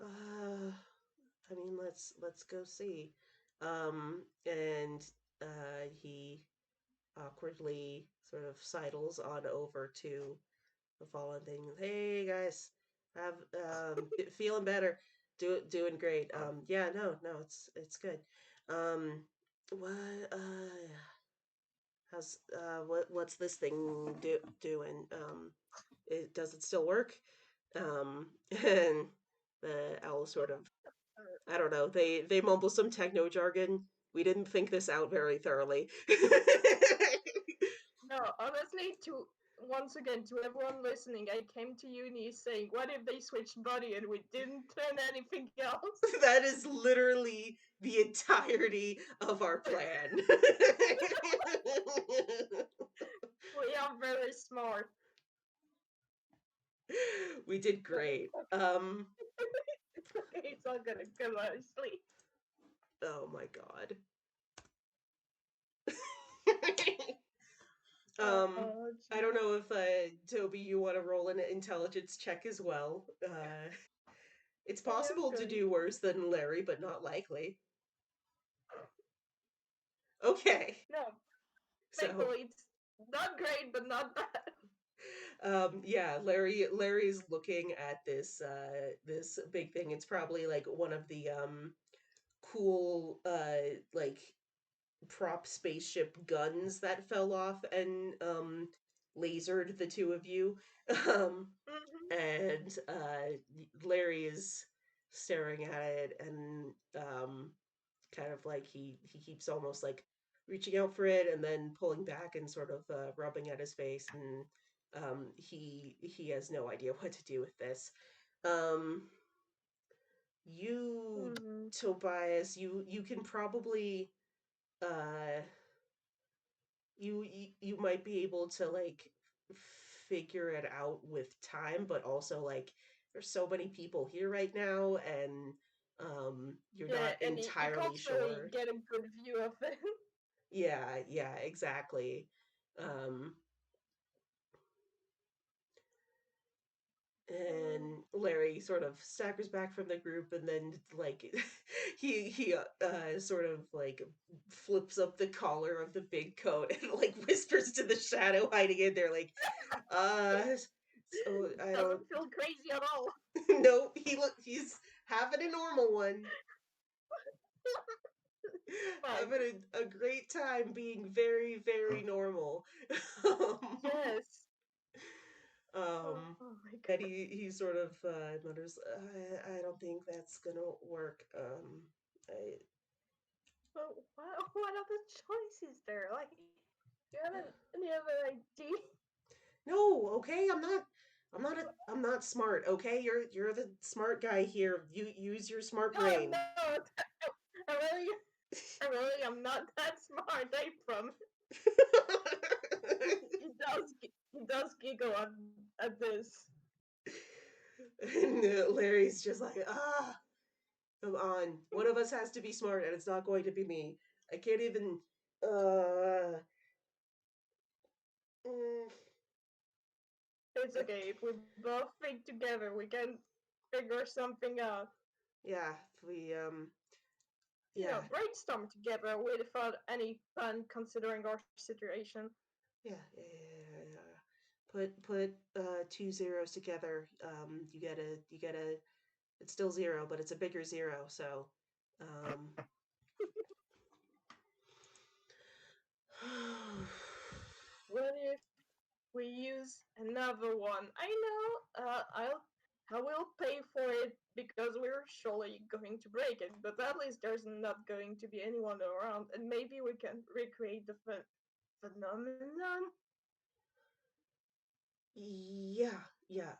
S1: Uh, I mean, let's go see. And he awkwardly sort of sidles on over to the fallen thing. Hey guys, have feeling better, doing great. Yeah, no, it's good. Um, what how's what's this thing doing? Does it still work? And the owl sort of, I don't know, they mumble some techno jargon. We didn't think this out very thoroughly.
S2: No, honestly, to once again to everyone listening, I came to uni saying, "What if they switched body and we didn't turn anything else?"
S1: That is literally the entirety of our plan.
S2: We are very smart.
S1: We did
S2: So
S1: great.
S2: it's okay. It's all gonna come honestly.
S1: Oh my god. I don't
S2: Gee.
S1: know if Toby, you want to roll an intelligence check as well. It's
S2: Yeah, of
S1: possible to
S2: course.
S1: do worse than Larry, but not likely. Okay,
S2: No,
S1: so
S2: thankfully it's not great, but not bad.
S1: yeah, Larry's looking at this big thing. It's probably like one of the cool like prop spaceship guns that fell off and lasered the two of you. um
S2: Hmm.
S1: and Larry is staring at it, and kind of like he keeps almost like reaching out for it and then pulling back and sort of rubbing at his face, and he has no idea what to do with this. um you,
S2: Hmm.
S1: Tobias, you can probably uh you might be able to like figure it out with time, but also like there's so many people here right now, and you're
S2: Yeah,
S1: not
S2: and you
S1: entirely
S2: can't really
S1: sure.
S2: get a good view of it.
S1: Yeah, exactly. um And Larry sort of staggers back from the group, and then like he sort of like flips up the collar of the big coat and like whispers to the shadow hiding in there, like, uh, so I don't.
S2: Doesn't feel crazy at all.
S1: No, he's having a normal one,
S2: Fine.
S1: having a great time being very very normal. um,
S2: Yes.
S1: um,
S2: Oh my
S1: and
S2: god.
S1: he sort of mutters, I don't think that's gonna work. I
S2: But what other choices there? Like, do you have any other idea?
S1: No, okay, I'm not smart, okay? You're the smart guy here. You use your smart
S2: No, I'm
S1: brain.
S2: not. I really, I really am not that smart. I promise. He does giggle at this.
S1: And Larry's just like, come on. One of us has to be smart, and it's not going to be me. I can't even. Uh, mm,
S2: It's okay. If we both think together, we can figure something out.
S1: yeah, yeah,
S2: Brainstorm together without any fun considering our situation.
S1: yeah. Put two zeros together. You get a. It's still zero, but it's a bigger zero. So, um,
S2: What if we use another one? I know. I will pay for it because we're surely going to break it. But at least there's not going to be anyone around, and maybe we can recreate the phenomenon.
S1: yeah, yeah.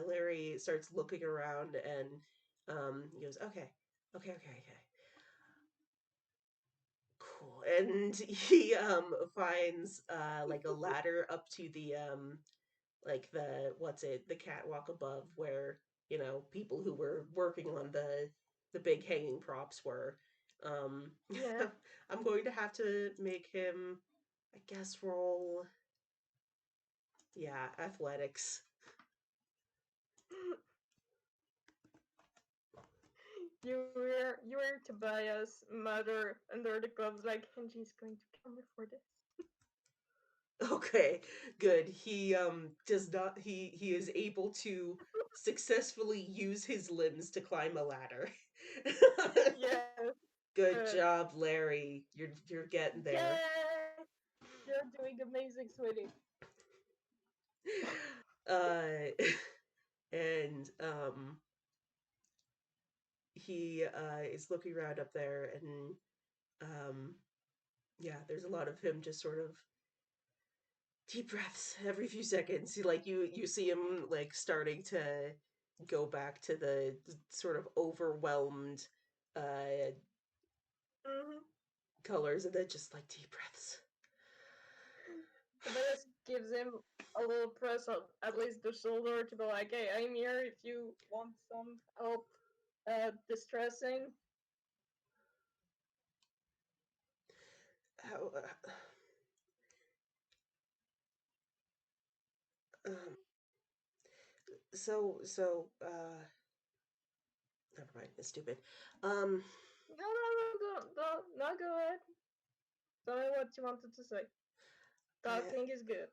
S1: Larry starts looking around and he goes, okay, cool. And he finds like a ladder up to the like the what's it the catwalk above where people who were working on the big hanging props were. Um,
S2: Yeah.
S1: I'm going to have to make him, I guess, roll, yeah, athletics.
S2: You were Tobias' mother under the clothes, like, and she's going to kill me for this.
S1: Okay, good. He does not he is able to successfully use his limbs to climb a ladder.
S2: Yeah,
S1: Good
S2: good.
S1: job, Larry. You're getting there.
S2: Yay! You're doing amazing, sweetie.
S1: Uh and he is looking around up there, and um yeah, there's a lot of him just sort of deep breaths every few seconds. You see him like starting to go back to the sort of overwhelmed uh
S2: Mm-hmm.
S1: colors, and then just like deep breaths.
S2: Tobias gives him a little press on at least the shoulder to be like, hey, I'm here if you want some help distressing.
S1: How, um never mind, it's stupid. um
S2: No, no, no, no, go ahead. Tell me what you wanted to say.
S1: I
S2: Talking is good.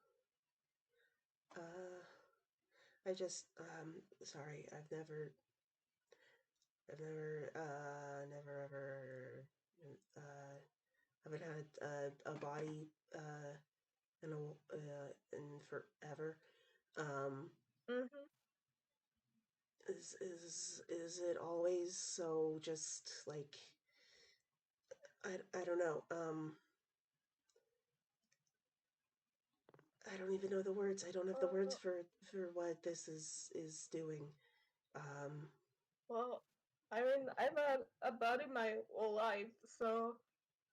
S1: uh I just sorry, never ever uh haven't had a body in forever. um
S2: Mm-hmm.
S1: is it always so just like, I don't know. I don't even know the words. I don't have the words
S2: Well,
S1: for what this is doing. Um,
S2: well, I mean, I've had a body my whole life, so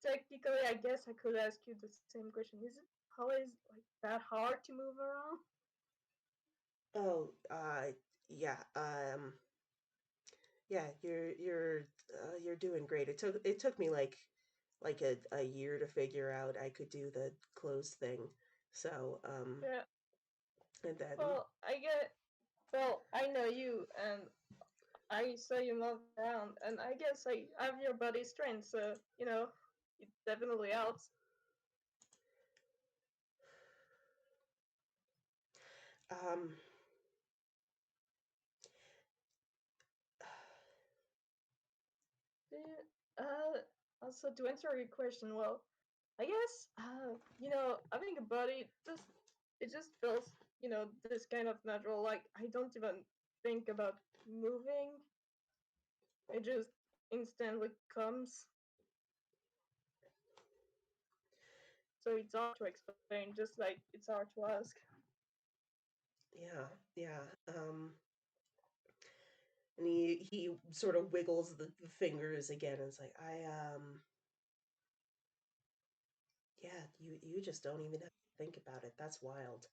S2: technically, I guess I could ask you the same question. Is it always like that hard to move around?
S1: oh, yeah. Yeah, you're doing great. It took me like a year to figure out I could do the clothes thing. So,
S2: Yeah.
S1: And then,
S2: Well, I get. Well, I know you, and I saw you move around, and I guess I have your body strength, so it definitely helps.
S1: um,
S2: Also, to answer your question, well, I guess having a body just feels this kind of natural. Like I don't even think about moving; it just instantly comes. So it's hard to explain, just like it's hard to ask.
S1: yeah, yeah. And he sort of wiggles the fingers again and it's like, yeah, you just don't even have to think about it. That's wild.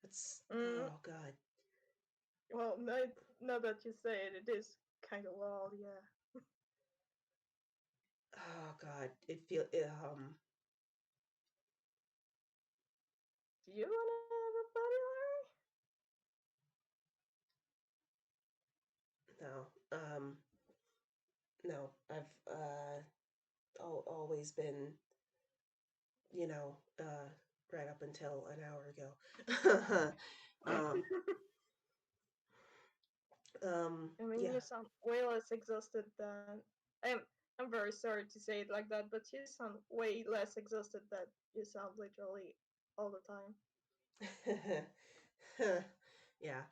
S1: That's,
S2: Mm,
S1: oh God.
S2: well, now that you say it, it is kind of wild, yeah.
S1: Oh God.
S2: Do you wanna have a body, Larry?
S1: No. No. Always been, you know, right up until an hour ago. um,
S2: I mean,
S1: yeah.
S2: you sound way less exhausted than. I'm very sorry to say it like that, but you sound way less exhausted than you sound literally all the time.
S1: Yeah.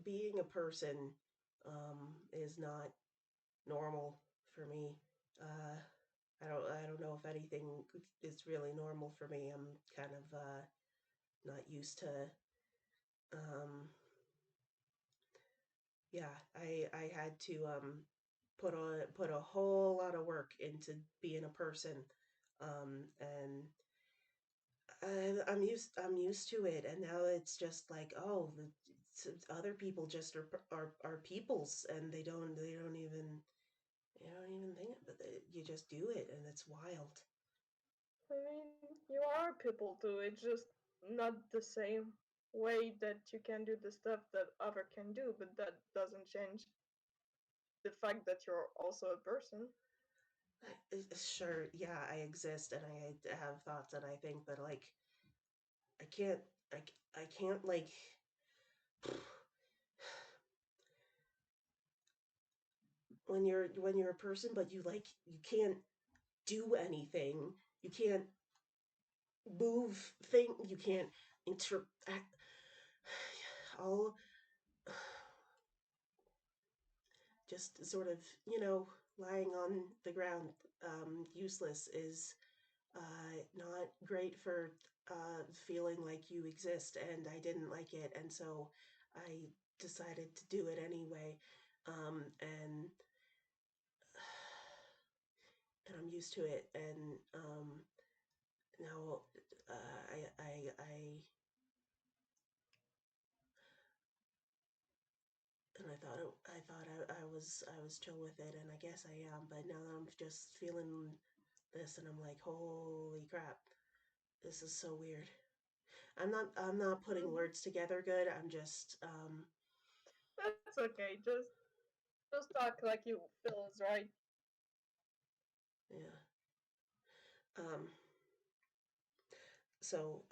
S1: Being a person is not normal for me. Uh, I don't know if anything is really normal for me. I'm kind of not used to. Um, yeah, I had to put a whole lot of work into being a person, and I'm used to it, and now it's just like, oh, other people just are peoples, and they don't even think of it. You just do it, and it's wild.
S2: I mean, you are people too. It's just not the same way that you can do the stuff that other can do, but that doesn't change the fact that you're also a person.
S1: Sure, yeah, I exist, and I have thoughts, and I think, but like, I can't, I can't like. When you're a person but you can't do anything, you can't move thing, you can't interact, all just sort of, lying on the ground, useless is not great for feeling like you exist, and I didn't like it, and so I decided to do it anyway, and I'm used to it, and now I and I was chill with it, and I guess I am, but now I'm just feeling this, and I'm like, holy crap, this is so weird. I'm not putting
S2: Mm-hmm.
S1: words together good. I'm just
S2: That's okay. Just talk like you feel is right.
S1: yeah. Um so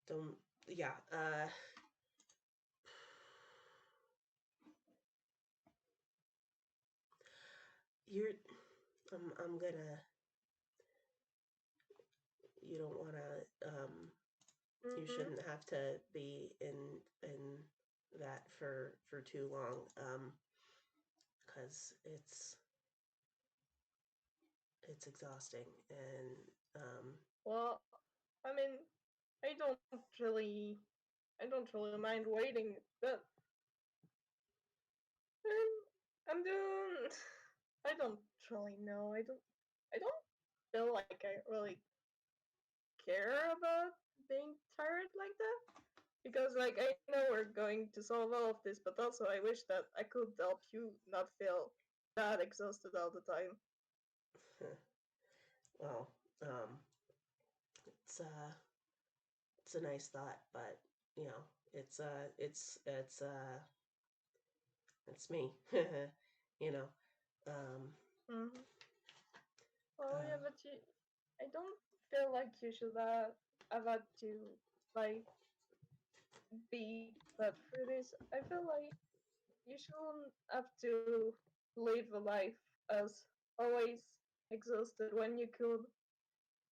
S1: don't yeah, you're I'm gonna you don't want to you
S2: Mm-hmm.
S1: shouldn't have to be in that for too long, cuz it's exhausting, and
S2: Well, I mean, I don't really, I don't really mind waiting, but um, I'm doing. I don't really know. I don't feel like I really care about being tired like that because, like, I know we're going to solve all of this, but also I wish that I could help you not feel that exhausted all the time.
S1: well, um it's it's a nice thought, but you know, it's me. You know. Um
S2: Mm-hmm. Well, yeah,
S1: uh
S2: but I don't feel like you should have had to like be put through this. I feel like you shouldn't have to live a life as always exhausted when you could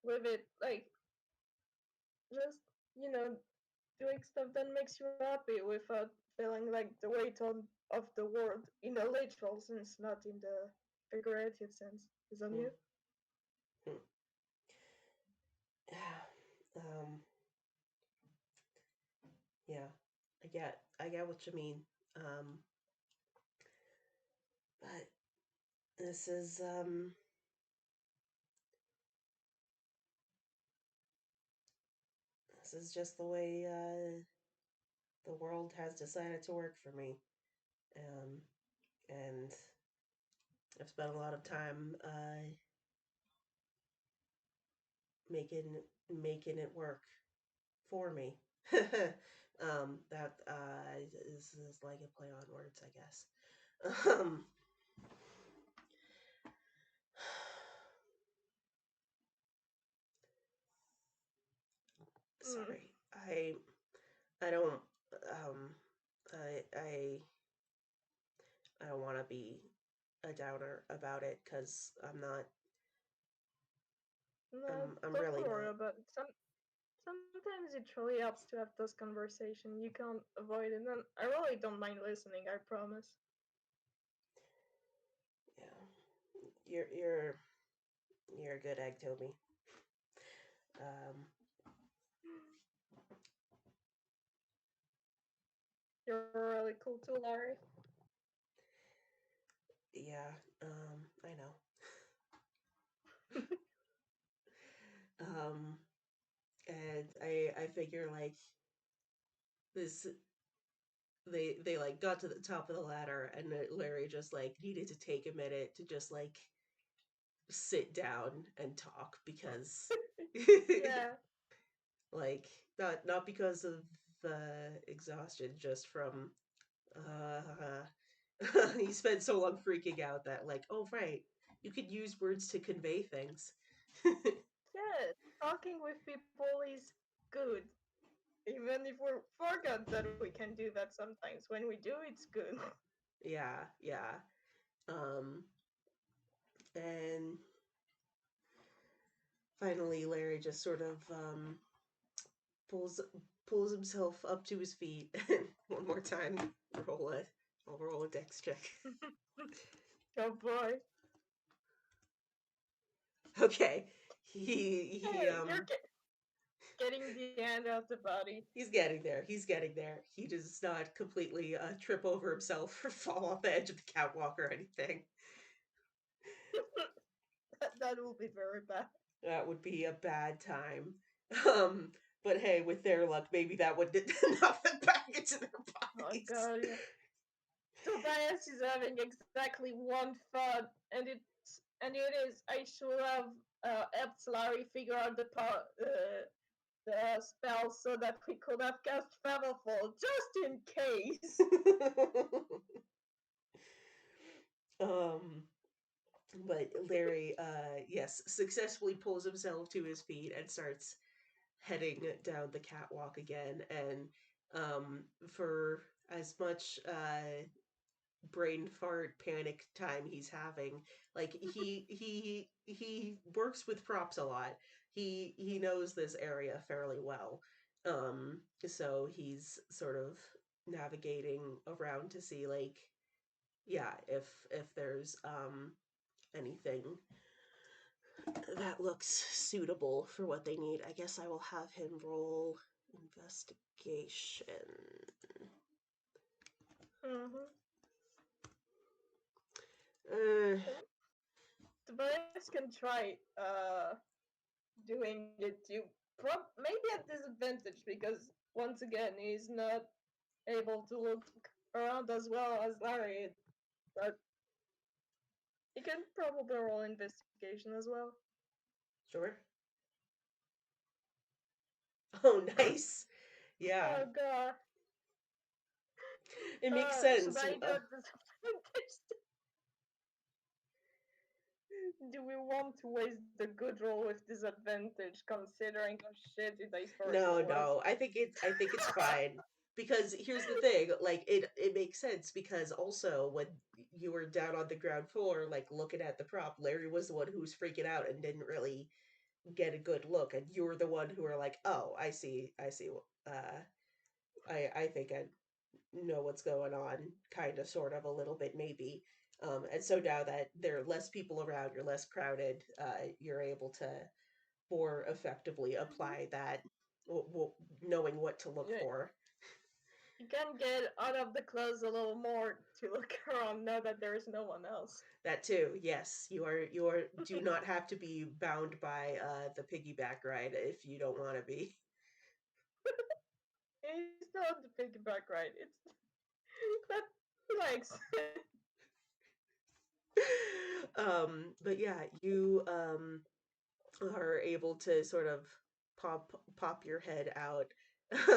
S2: live it like just you know doing stuff that makes you happy without feeling like the weight of the world in the literal sense, not in the figurative sense, is on
S1: hmm,
S2: you.
S1: hmm. um yeah, I get what you mean. Um but this is this is just the way the world has decided to work for me. Um and I've spent a lot of time making making it work for me. That is like a play on words, I guess. Um,
S2: Mm.
S1: sorry, I don't um I don't want to be a downer about it because
S2: No,
S1: I'm
S2: don't
S1: really
S2: worry
S1: not.
S2: about it. Sometimes it really helps to have those conversations. You can't avoid it, and I really don't mind listening. I promise.
S1: Yeah, you're a good egg, Toby. Um,
S2: You're really cool too, Larry.
S1: yeah, I know. Um, and I figure like this they like got to the top of the ladder and Larry just like needed to take a minute to just like sit down and talk because
S2: Yeah.
S1: like not because of exhaustion, just from he spent so long freaking out that like, oh right, you could use words to convey things.
S2: Yeah, talking with people is good. Even if we forgot that we can do that sometimes, when we do, it's good.
S1: Yeah, yeah. um and finally Larry just sort of pulls pulls himself up to his feet and one more time roll it. I'll roll a dex check.
S2: Oh boy.
S1: Okay. He
S2: Hey, you're getting the end of the body.
S1: he's getting there. He's getting there. He does not completely trip over himself or fall off the edge of the catwalk or anything.
S2: That will be very bad.
S1: That would be a bad time. Um, but hey, with their luck, maybe that would knock them back into their
S2: Oh
S1: bodies.
S2: god, yeah. Tobias is having exactly one thought, and it is I should have helped Larry figure out the spell so that we could have cast Featherfall just in case.
S1: um, but Larry, yes, successfully pulls himself to his feet and starts heading down the catwalk again. And for as much brain fart panic time he's having, like he works with props a lot. He knows this area fairly well. So he's sort of navigating around to see like yeah, if there's anything that looks suitable for what they need. I guess I will have him roll investigation.
S2: Mm-hmm.
S1: Uh,
S2: Tobias can try doing it too. Maybe at disadvantage because once again he's not able to look around as well as Larry, but he can probably roll investigation as well.
S1: sure. Oh, nice. Yeah,
S2: Oh god.
S1: it makes sense.
S2: Should I do a disadvantage? Do we want to waste the good roll with disadvantage considering how shitty dice
S1: No,
S2: Oracle was?
S1: no. I think it's fine because here's the thing, like it makes sense because also when you were down on the ground floor like looking at the prop, Larry was the one who was freaking out and didn't really get a good look, and you were the one who were like, "Oh, I see. Uh I think I know what's going on, kind of sort of a little bit maybe." And so now that there are less people around, you're less crowded, you're able to more effectively apply that, knowing what to look
S2: Yeah,
S1: for.
S2: you can get out of the clothes a little more to look around now that there is no one else.
S1: That too, yes, you are do not have to be bound by the piggyback ride if you don't want to be.
S2: It's not the piggyback ride. It's that he likes.
S1: But yeah, you are able to sort of pop your head out,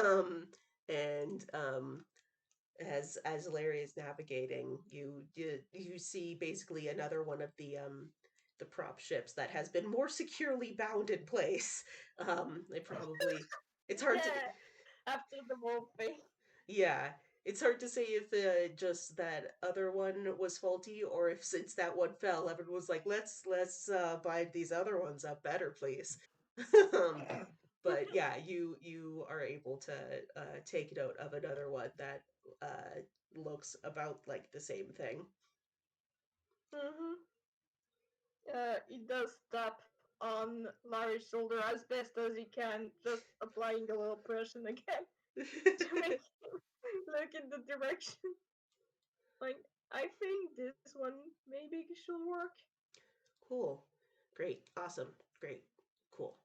S1: um, and as Larry is navigating, you see basically another one of the prop ships that has been more securely bound in place. They probably it's hard to
S2: Yeah, after the whole thing.
S1: yeah, it's hard to say if just that other one was faulty or if since that one fell, everyone was like, let's bind these other ones up better, please. um, but yeah, you are able to take note of another one that looks about like the same thing.
S2: Mm-hmm. He does tap on Larry's shoulder as best as he can, just applying a little pressure again to make him look in the direction. Like, I think this one maybe should work.
S1: Cool, great, awesome, great, cool.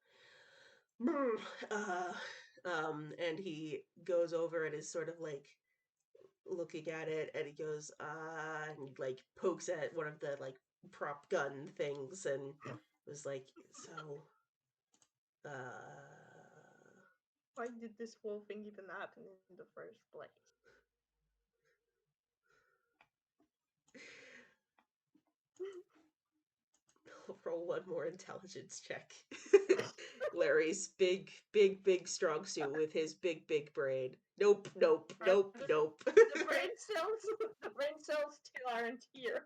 S1: Uh, and he goes over and is sort of like looking at it, and he goes, and he like pokes at one of the like prop gun things, and was like, so, uh,
S2: Why did this whole thing even happen in the first place?
S1: roll one more intelligence check. Larry's big strong suit with his big brain. Nope, nope, nope,
S2: the,
S1: nope.
S2: the brain cells, the brain cells still aren't here.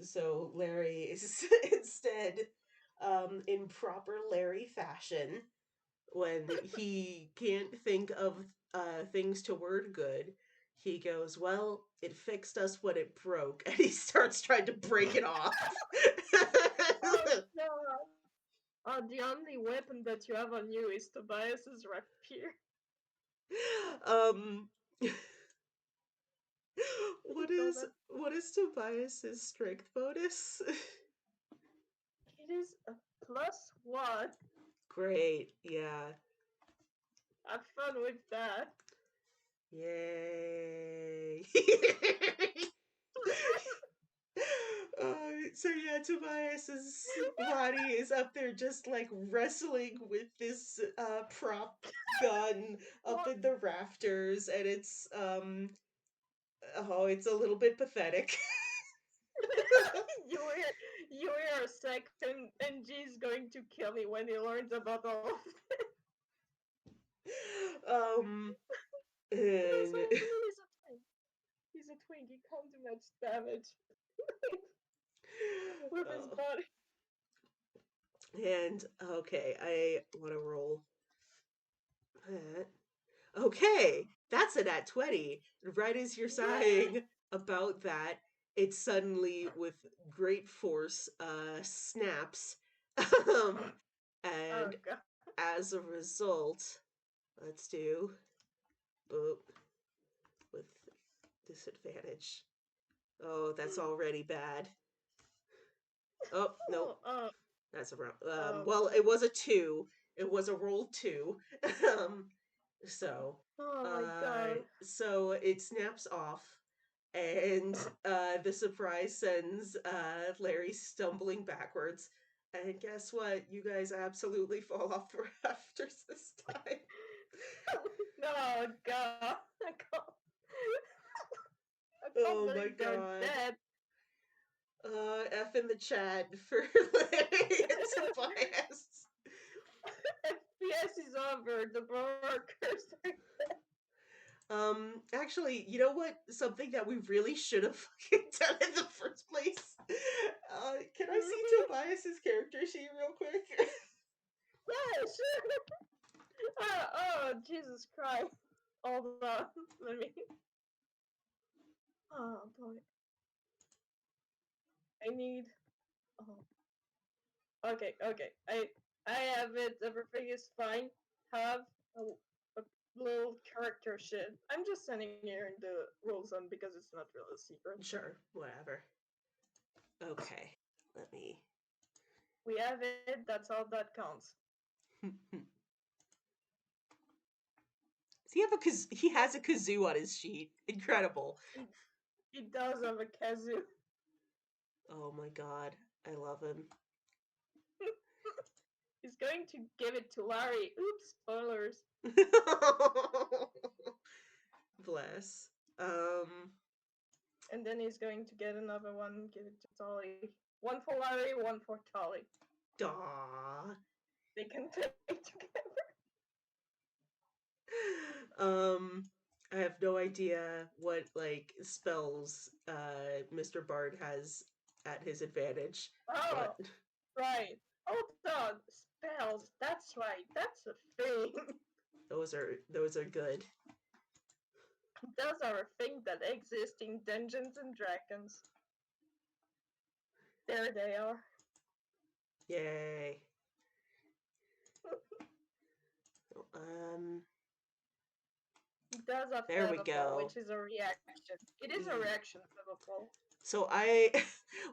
S1: So Larry is instead, in proper Larry fashion, when he can't think of things to word good, he goes, "Well, it fixed us when it broke," and he starts trying to break it off.
S2: Oh god. The only weapon that you have on you is Tobias's rapier.
S1: um, what
S2: So
S1: is
S2: that
S1: what is Tobias's strength bonus?
S2: it is a +1.
S1: Great, yeah,
S2: Have fun with that.
S1: yay. So yeah, Tobias's body is up there just like wrestling with this prop gun up
S2: What?
S1: in the rafters, and it's oh, it's a little bit pathetic.
S2: You hear a second, and G's going to kill me when he learns about all of this.
S1: um
S2: He's
S1: and
S2: a twink. He's a twink. He can't do much damage with his
S1: oh,
S2: body.
S1: and okay, I want to roll that. Okay, that's a nat 20. Right as you're
S2: Yeah.
S1: sighing about that, it suddenly, with great force, snaps. um,
S2: Oh
S1: and
S2: god.
S1: as a result, let's do boop with disadvantage. Oh, that's already bad. Oh, nope,
S2: Oh,
S1: that's a wrong.
S2: um,
S1: Well, it was a two. It was a roll two. um, so,
S2: oh my god.
S1: so it snaps off, and the surprise sends Larry stumbling backwards. And guess what? You guys absolutely fall off the rafters this time.
S2: No, God. I can't
S1: Oh my
S2: believe they're
S1: god.
S2: dead.
S1: F in the chat for Larry and Tobias.
S2: FPS is over. The workers are...
S1: Actually, you know what? Something that we really should have fucking done in the first place. Can I see Tobias's character sheet real quick?
S2: Yeah, sure. Oh, Jesus Christ. Hold on. Let me... Oh, boy. I need... Oh. Okay, okay. I have it. Everything is fine. Have a little character shit. I'm just sending you in the rules on because it's not really a secret.
S1: Sure, whatever. Okay, let me.
S2: We have it. That's all that counts.
S1: Does he have a he has a kazoo on his sheet. Incredible.
S2: He does have a kazoo.
S1: Oh my god, I love him.
S2: He's going to give it to Larry. Oops, spoilers.
S1: Bless.
S2: And then he's going to get another one, give it to Tolly. One for Larry, one for Tolly.
S1: Daw.
S2: They can play together.
S1: I have no idea what like spells Mr. Bard has at his advantage,
S2: Oh,
S1: but
S2: right. Hold on. Spells. That's right. That's a thing.
S1: those are good.
S2: Those are a thing that exist in Dungeons and Dragons. There they are.
S1: Yay. Um,
S2: It does a
S1: there we
S2: featherfall,
S1: go.
S2: which is a reaction. It is a reaction featherfall.
S1: So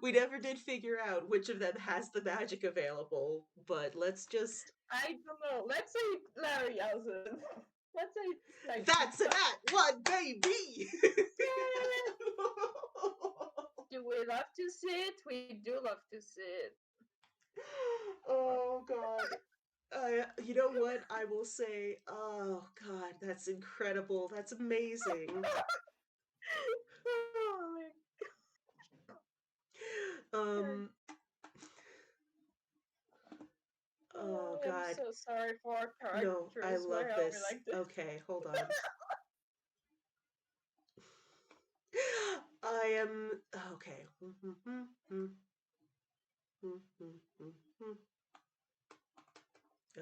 S1: we never did figure out which of them has the magic available, but let's just.
S2: I don't know. Let's say Larry has it. Let's say it's like
S1: That's an at one, baby!
S2: yeah. Do we love to see it? We do love to see it.
S1: Oh, God. You know what? I will say, oh, God, that's incredible. That's amazing.
S2: Oh my god.
S1: Um, oh,
S2: I am
S1: God.
S2: so sorry for our
S1: No, I
S2: characters. Why
S1: love
S2: are we
S1: this.
S2: like this?
S1: Okay, hold on. I am okay.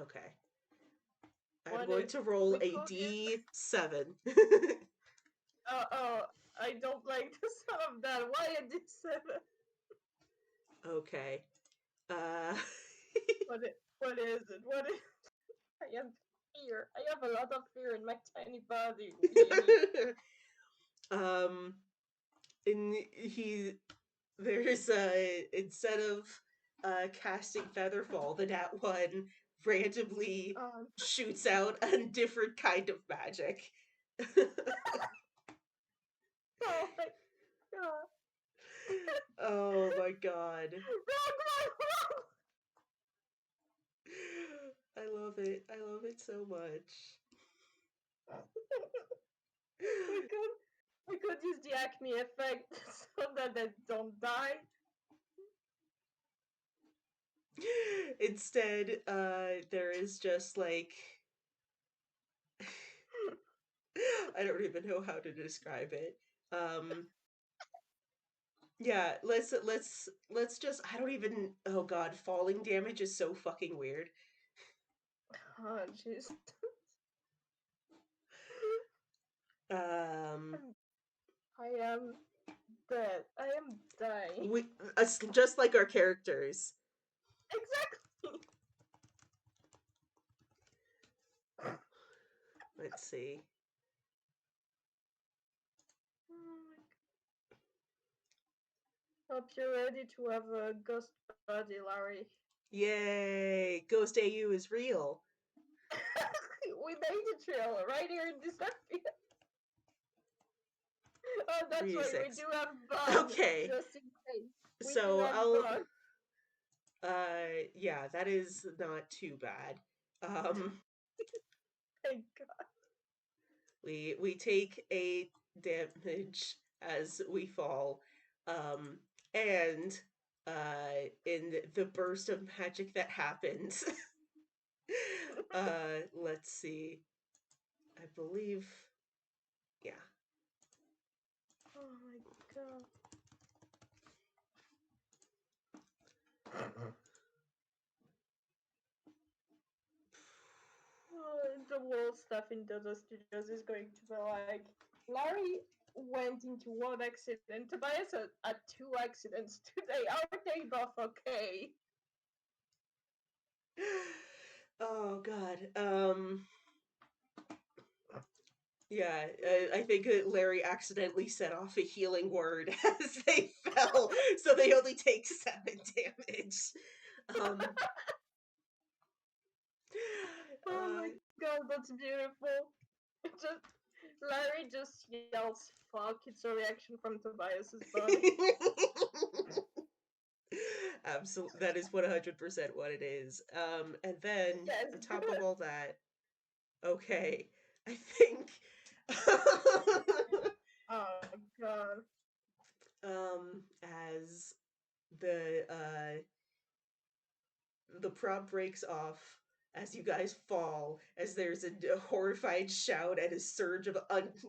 S1: Okay. I'm
S2: What
S1: going
S2: if
S1: to roll
S2: we
S1: a
S2: could use...
S1: D7.
S2: Oh, I don't like the sound of that. Why a D7?
S1: Okay. Uh
S2: What is it? What is... I am fear. I have a lot of fear in my tiny body.
S1: um in he there's instead of casting Featherfall, the Nat one randomly
S2: Um,
S1: shoots out a different kind of magic.
S2: oh my god.
S1: Oh my god.
S2: Wrong.
S1: I love it. I love it so much.
S2: We could use the Acme effect so that they don't die.
S1: Instead, there is just like I don't even know how to describe it. Um, yeah, let's just I don't even oh god, falling damage is so fucking weird.
S2: Oh jeez.
S1: Um,
S2: I am dead. I am dying.
S1: we just like our characters.
S2: Exactly.
S1: Let's see.
S2: Hope you're ready to have a ghost body, Larry.
S1: Yay! Ghost AU is real.
S2: We made a trail right here in this area. Oh, that's right. We
S1: 3d6.
S2: do have bug.
S1: Okay.
S2: Just in case. We do
S1: So
S2: have
S1: I'll
S2: bug.
S1: Yeah, that is not too bad. Um,
S2: Thank God.
S1: we take 8 damage as we fall. Um, and in the burst of magic that happens, let's see. I believe, yeah.
S2: Oh my God. The world stuff in Dodo Studios is going to be like Larry went into one accident. Tobias had 2 accidents today. Are they both okay?
S1: Oh God. Yeah, I think Larry accidentally set off a healing word as they fell, so they only take 7 damage. Um,
S2: Oh my
S1: uh,
S2: God, that's beautiful. Just Larry just yells "fuck." It's a reaction from Tobias's body.
S1: Absolutely, that is 100% what it is. And then
S2: Yes,
S1: on top of
S2: good.
S1: all that, okay, I think,
S2: Oh God.
S1: as the the prop breaks off as you guys fall, as there's a horrified shout and a surge of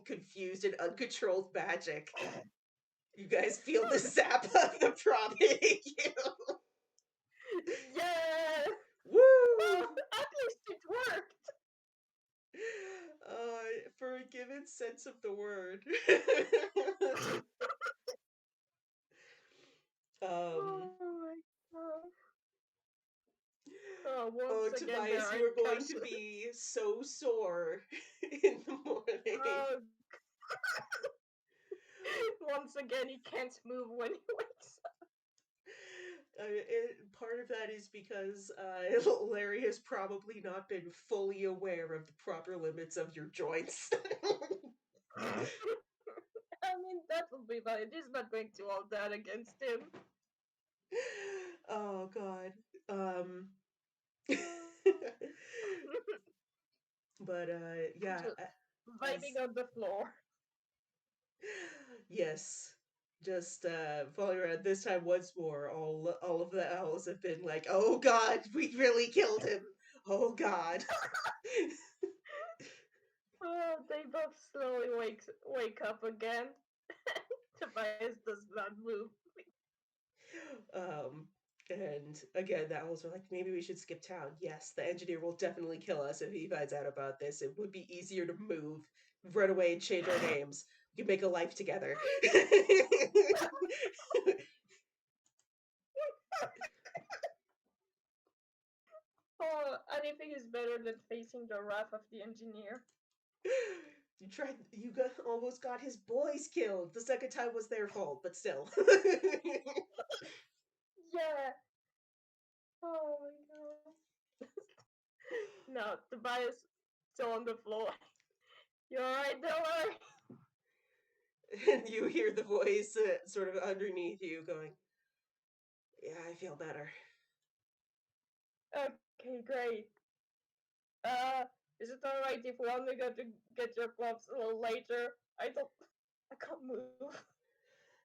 S1: confused and uncontrolled magic. You guys feel the zap of the prop hitting you.
S2: Yeah.
S1: Woo!
S2: Well, at least it worked.
S1: For a given sense of the word. um,
S2: Oh my God. Oh,
S1: oh,
S2: once again there
S1: Tobias,
S2: are
S1: you are going to
S2: curses.
S1: be so sore in the morning.
S2: Oh, once again he can't move when he wakes up.
S1: Part of that is because Larry has probably not been fully aware of the proper limits of your joints.
S2: I mean, that will be fine. He's not going to hold that against him.
S1: Oh God. Um, but yeah,
S2: Just
S1: as
S2: vibing on the floor.
S1: yes, just falling around this time once more. All of the owls have been like, "Oh God, we really killed him. Oh God."
S2: Oh, they both slowly wake up again. Tobias does not move.
S1: Um, and again, the owls are like, maybe we should skip town. Yes, the engineer will definitely kill us if he finds out about this. It would be easier to move, run away, and change our names. We can make a life together.
S2: Oh, anything is better than facing the wrath of the engineer.
S1: Almost got his boys killed. The second time was their fault, but still.
S2: Yeah. Oh my God. No, Tobias still on the floor. You alright, Delaware?
S1: And you hear the voice sort of underneath you going, "Yeah, I feel better."
S2: Okay, great. Uh, is it alright if we only go to get your gloves a little later? I can't move.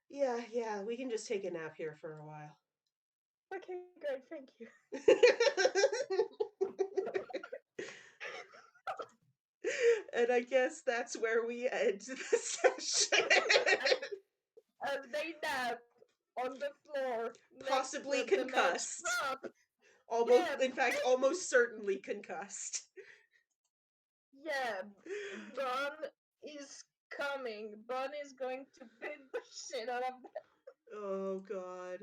S1: Yeah, yeah, we can just take a nap here for a while.
S2: Okay, great, thank you.
S1: And I guess that's where we end the session.
S2: as, as they nap on the floor next
S1: Possibly
S2: to the match
S1: concussed.
S2: prop.
S1: Almost,
S2: Yeah,
S1: in fact, almost certainly concussed.
S2: yeah. Bun is coming. Bun is going to beat the shit out of them.
S1: Oh God.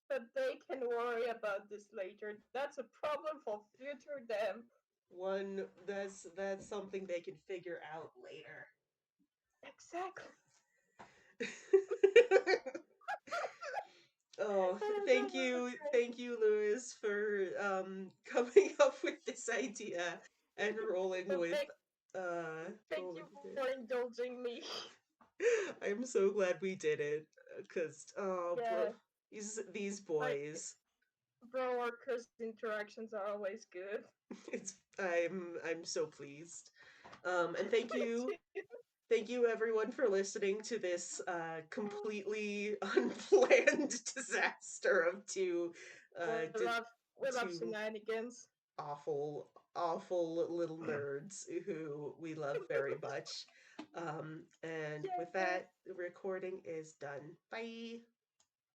S2: But they can worry about this later. That's a problem for future them.
S1: One that's something they can figure out later.
S2: Exactly.
S1: Oh,
S2: Great.
S1: thank you, Lewis, for coming up with this idea and rolling
S2: So
S1: with
S2: thank
S1: rolling
S2: you
S1: with
S2: for
S1: it.
S2: indulging me.
S1: I'm so glad we did it, cause oh, bro,
S2: Yeah,
S1: these
S2: I
S1: boys.
S2: Bro workers interactions are always good.
S1: I'm so pleased. And
S2: Me too.
S1: thank you everyone for listening to this completely unplanned disaster of
S2: We
S1: d-
S2: love we love
S1: two
S2: shenanigans.
S1: awful little nerds who we love very much. And with
S2: Yay!
S1: that, the recording is done. Bye.